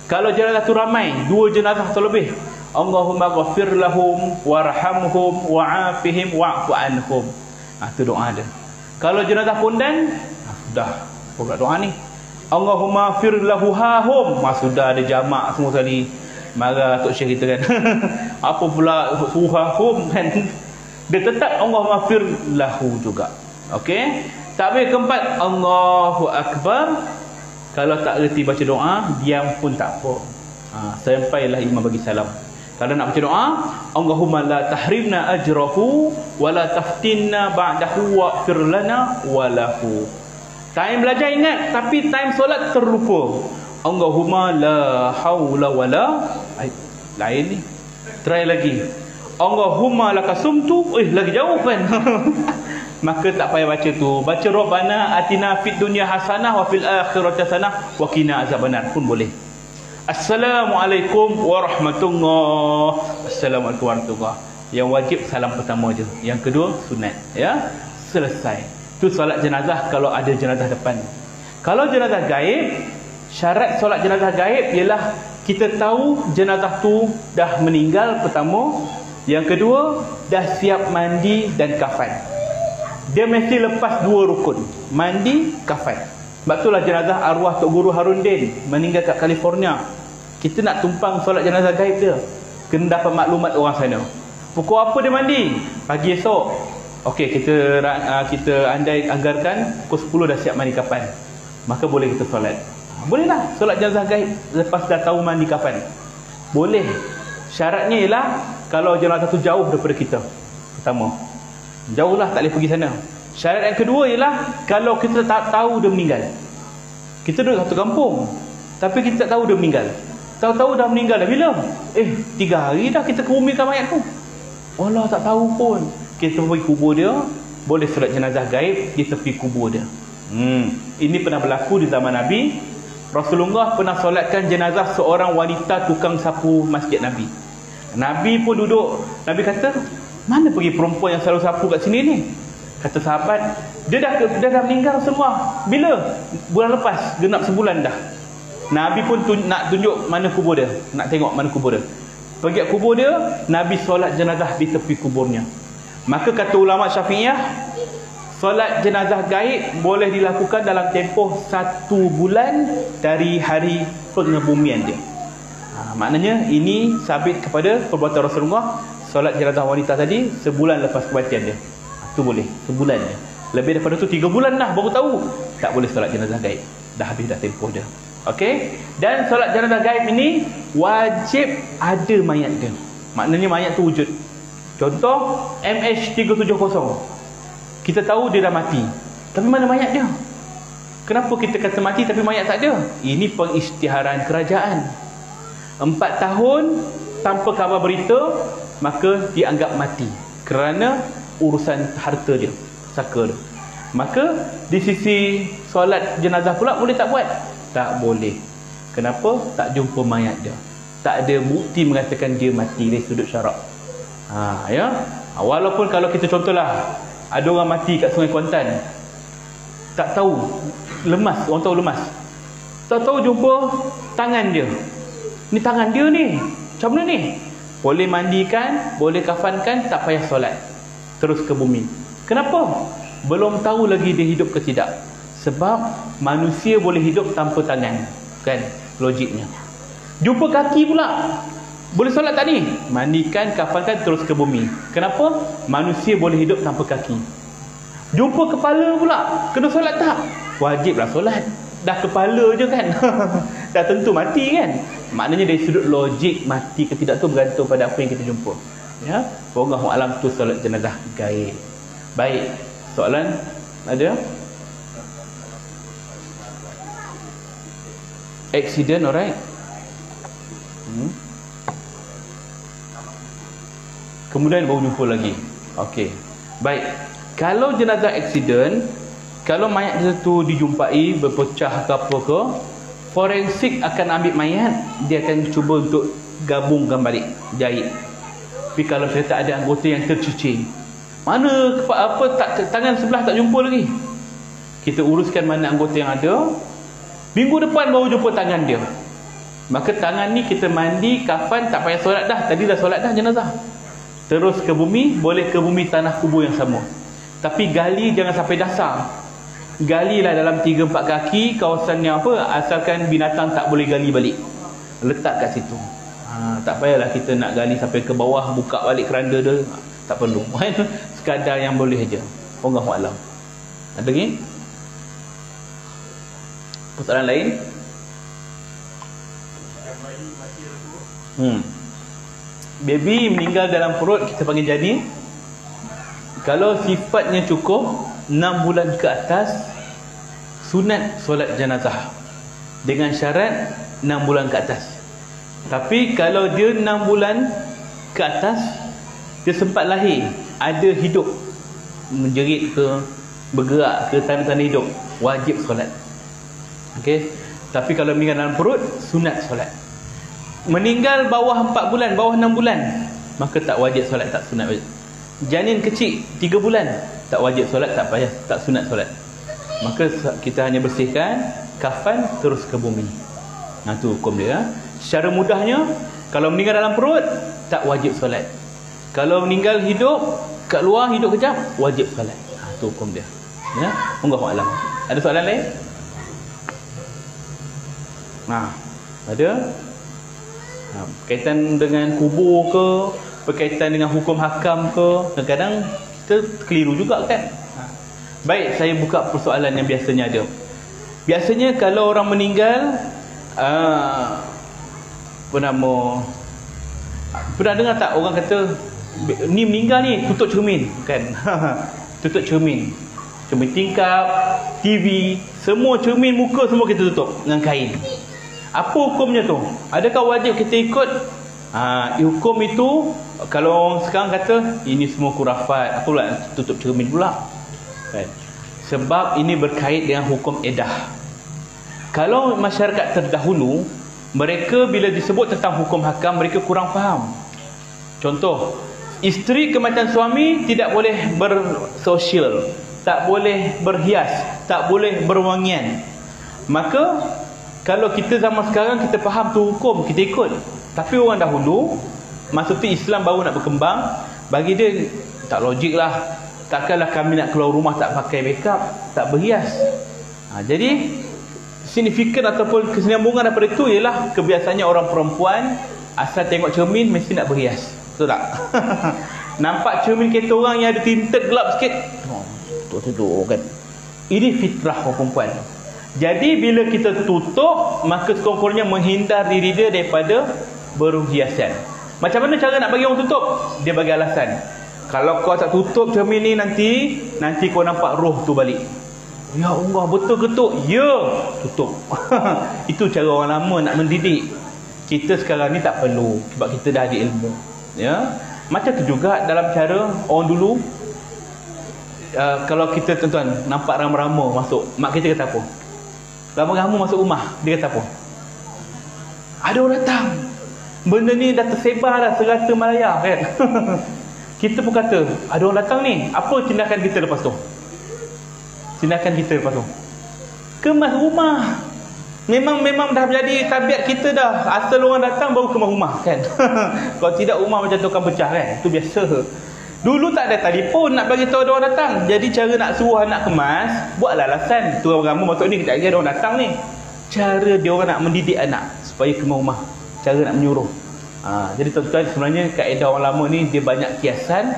Kalau jenazah tu ramai, 2 jenazah atau lebih, Allahumma ghafir lahum warhamhum wa'afihim wa'fu anhum. Tu doa dia. Kalau jenazah pondan, sudah buka doa ni. Allahumma fir lahu hahum, sudah ada jamak semua sekali. Marah Tok Syekh kita kan. Apa pula hahum kan. Dia tetap Allahumma fir lahu juga. Okey. Takbir keempat Allahu Akbar. Kalau tak reti baca doa, diam pun tak apa. Sampailah imam bagi salam. Kalau nak baca doa, Allahumma la tahrimna ajrahu wa la taftinna ba'dahu wa'fir lana wa lahu. Time belajar ingat, tapi time solat terlupa. Allahumma la hawla wa la, lain ni. Try lagi. Allahumma lakasumtu, lagi jauh kan. Maka tak payah baca tu. Baca Rabbana atina fid dunya hasanah wa fil akhirati hasanah wa qina azabannar pun boleh. Assalamualaikum warahmatullahi. Assalamualaikum warahmatullahi. Yang wajib salam pertama je. Yang kedua sunat, ya. Selesai. Itu solat jenazah kalau ada jenazah depan. Kalau jenazah gaib, syarat solat jenazah gaib ialah kita tahu jenazah tu dah meninggal pertama, yang kedua dah siap mandi dan kafan. Dia mesti lepas 2 rukun, mandi, kafan. Sebab itulah jenazah arwah Tok Guru Harundin meninggal kat California. Kita nak tumpang solat jenazah gaib dia, kena dapat maklumat orang sana. Pukul apa dia mandi? Pagi esok. Okey, kita andai anggarkan pukul 10 dah siap mandi kafan, maka boleh kita solat. Bolehlah solat jenazah gaib lepas dah tahu mandi kafan. Boleh. Syaratnya ialah kalau jenazah tu jauh daripada kita. Pertama, jauhlah, tak boleh pergi sana. Syarat yang kedua ialah kalau kita tak tahu dia meninggal. Kita duduk satu kampung, tapi kita tak tahu dia meninggal. Tahu-tahu dah meninggal dah bila? 3 hari dah kita kebumikan mayat tu. Allah, tak tahu pun. Kita pergi kubur dia, boleh solat jenazah gaib di tepi kubur dia. Ini pernah berlaku di zaman Nabi. Rasulullah pernah solatkan jenazah seorang wanita tukang sapu masjid Nabi. Nabi pun duduk. Nabi kata, mana pergi perempuan yang selalu sapu kat sini ni? Kata sahabat, dia dah meninggal semua. Bila? Bulan lepas, genap sebulan dah. Nabi pun nak tunjuk mana kubur dia, nak tengok mana kubur dia. Pergi ke kubur dia, Nabi solat jenazah di tepi kuburnya. Maka kata ulama Syafi'iyah, solat jenazah gaib boleh dilakukan dalam tempoh 1 bulan dari hari pengebumian dia. Maknanya ini sabit kepada perbuatan Rasulullah. Solat jenazah wanita tadi sebulan lepas kematian dia. Itu boleh, sebulan je. Lebih daripada tu 3 bulan dah baru tahu, tak boleh solat jenazah gaib. Dah habis dah tempoh dia. Okey? Dan solat jenazah gaib ini wajib ada mayat dia. Maknanya mayat tu wujud. Contoh MH370. Kita tahu dia dah mati. Tapi mana mayat dia? Kenapa kita kata mati tapi mayat tak ada? Ini pengisytiharan kerajaan. 4 tahun tanpa khabar berita, maka dianggap mati kerana urusan harta dia, saka dia. Maka di sisi solat jenazah pula boleh tak buat? Tak boleh. Kenapa? Tak jumpa mayat dia. Tak ada bukti mengatakan dia mati dari sudut syarak. Ya. Walaupun kalau kita contohlah ada orang mati kat Sungai Kuantan, tak tahu, lemas, orang tahu lemas, tak tahu jumpa tangan dia. Ni tangan dia ni, macam mana ni? Boleh mandikan, boleh kafankan, tak payah solat, terus ke bumi. Kenapa? Belum tahu lagi dia hidup ke tidak. Sebab manusia boleh hidup tanpa tangan, kan? Logiknya. Jumpa kaki pula, boleh solat tak ni? Mandikan, kafankan, terus ke bumi. Kenapa? Manusia boleh hidup tanpa kaki. Jumpa kepala pula, kena solat tak? Wajiblah solat. Dah kepala je kan. Dah tentu mati kan. Maknanya dari sudut logik, mati ke tidak tu bergantung pada apa yang kita jumpa. Ya, wallahu alam, tu solat jenazah gaib. Baik, soalan ada? Accident, alright. Kemudian baru jumpa lagi. Okey. Baik. Kalau jenazah accident, kalau mayat itu dijumpai berpecah ke apa ke, forensik akan ambil mayat, dia akan cuba untuk gabungkan balik, jahit. Tapi kalau saya tak ada anggota yang tercicir, mana tangan sebelah tak jumpa lagi, kita uruskan mana anggota yang ada, minggu depan baru jumpa tangan dia. Maka tangan ni kita mandi, kafan, tak payah solat dah. Tadi dah solat dah jenazah. Terus ke bumi, boleh ke bumi tanah kubur yang sama. Tapi gali jangan sampai dasar. Galilah dalam 3-4 kaki kawasan yang apa, asalkan binatang tak boleh gali balik. Letak kat situ. Tak payahlah kita nak gali sampai ke bawah, buka balik keranda dia. Tak perlu. Sekadar yang boleh aja. Wallahu a'lam. Ada lagi? Persoalan lain? Baby meninggal dalam perut, kita panggil janin. Kalau sifatnya cukup 6 bulan ke atas, sunat solat jenazah dengan syarat 6 bulan ke atas. Tapi kalau dia 6 bulan ke atas, dia sempat lahir, ada hidup, menjerit ke, bergerak ke, tanda-tanda hidup, wajib solat. Okey. Tapi kalau meninggal dalam perut, sunat solat. Meninggal bawah 4 bulan, bawah 6 bulan, maka tak wajib solat, tak sunat wajib. Janin kecil 3 bulan, tak wajib solat, tak payah, tak sunat solat. Maka kita hanya bersihkan, kafan, terus ke bumi. Itu hukum dia. Secara mudahnya, kalau meninggal dalam perut, tak wajib solat. Kalau meninggal hidup, kat luar hidup kejap, wajib solat. Itu hukum dia. Ya, wallahu a'lam. Ada soalan lain? Ada? Berkaitan dengan kubur ke, berkaitan dengan hukum hakam ke, kadang-kadang kita keliru juga kan. Baik, saya buka persoalan yang biasanya ada. Biasanya kalau orang meninggal, pernah dengar tak orang kata ni meninggal ni tutup cermin kan? Tutup cermin, cermin tingkap, TV, semua cermin muka semua kita tutup dengan kain. Apa hukumnya tu? Adakah wajib kita ikut? Hukum itu, kalau orang sekarang kata ini semua khurafat, apa pula tutup cermin pula kan? Sebab ini berkait dengan hukum edah. Kalau masyarakat terdahulu, mereka bila disebut tentang hukum hakam, mereka kurang faham. Contoh, isteri kematian suami tidak boleh bersosial, tak boleh berhias, tak boleh berwangian. Maka kalau kita zaman sekarang, kita faham tu hukum, kita ikut. Tapi orang dahulu, masa tu Islam baru nak berkembang, bagi dia tak logik lah. Takkanlah kami nak keluar rumah tak pakai makeup, tak berhias. Jadi signifikan ataupun kesinambungan daripada itu ialah kebiasaannya orang perempuan asal tengok cermin mesti nak berhias. Betul tak? Nampak cermin kereta orang yang ada tinted gelap sikit, tutup kan. Ini fitrah orang perempuan. Jadi bila kita tutup, maka sekurang-kurangnya menghindar diri dia daripada berhiasan. Macam mana cara nak bagi orang tutup? Dia bagi alasan. Kalau kau tak tutup cermin ni, nanti kau nampak roh tu balik. Ya Allah, betul ke tu? Ya, tutup. Itu cara orang lama nak mendidik. Kita sekarang ni tak perlu, sebab kita dah ada ilmu. Ya. Macam tu juga dalam cara orang dulu. Kalau kita tuan-tuan nampak rama-rama masuk, mak kita kata apa? Rama-rama masuk rumah, dia kata apa? Ada orang datang. Benda ni dah tersebar dah serata Malaya kan. Kita pun kata, ada orang datang ni. Apa tindakan kita lepas tu? Tindakan kita lepas tu, kemas rumah. Memang dah jadi tabiat kita dah. Asal orang datang baru kemas rumah kan. Kalau tidak rumah macam tu akan pecah kan. Itu biasa. Dulu tak ada telefon nak bagi tahu ada orang datang. Jadi cara nak suruh anak kemas, buatlah alasan. Tu orang ramai masuk ni, kejap lagi ada orang datang ni. Cara dia orang nak mendidik anak supaya kemas rumah. Cara nak menyuruh. Jadi tuan-tuan, sebenarnya kaedah orang lama ni dia banyak kiasan,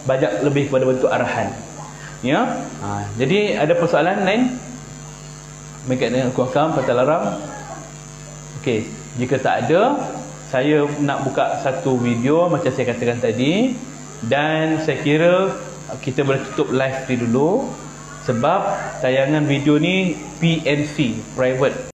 banyak lebih kepada bentuk arahan. Ya. Jadi ada persoalan lain berkaitan dengan hukum pasal larang? Okey, jika tak ada, saya nak buka satu video macam saya katakan tadi, dan saya kira kita boleh tutup live ni dulu sebab tayangan video ni PNC, private.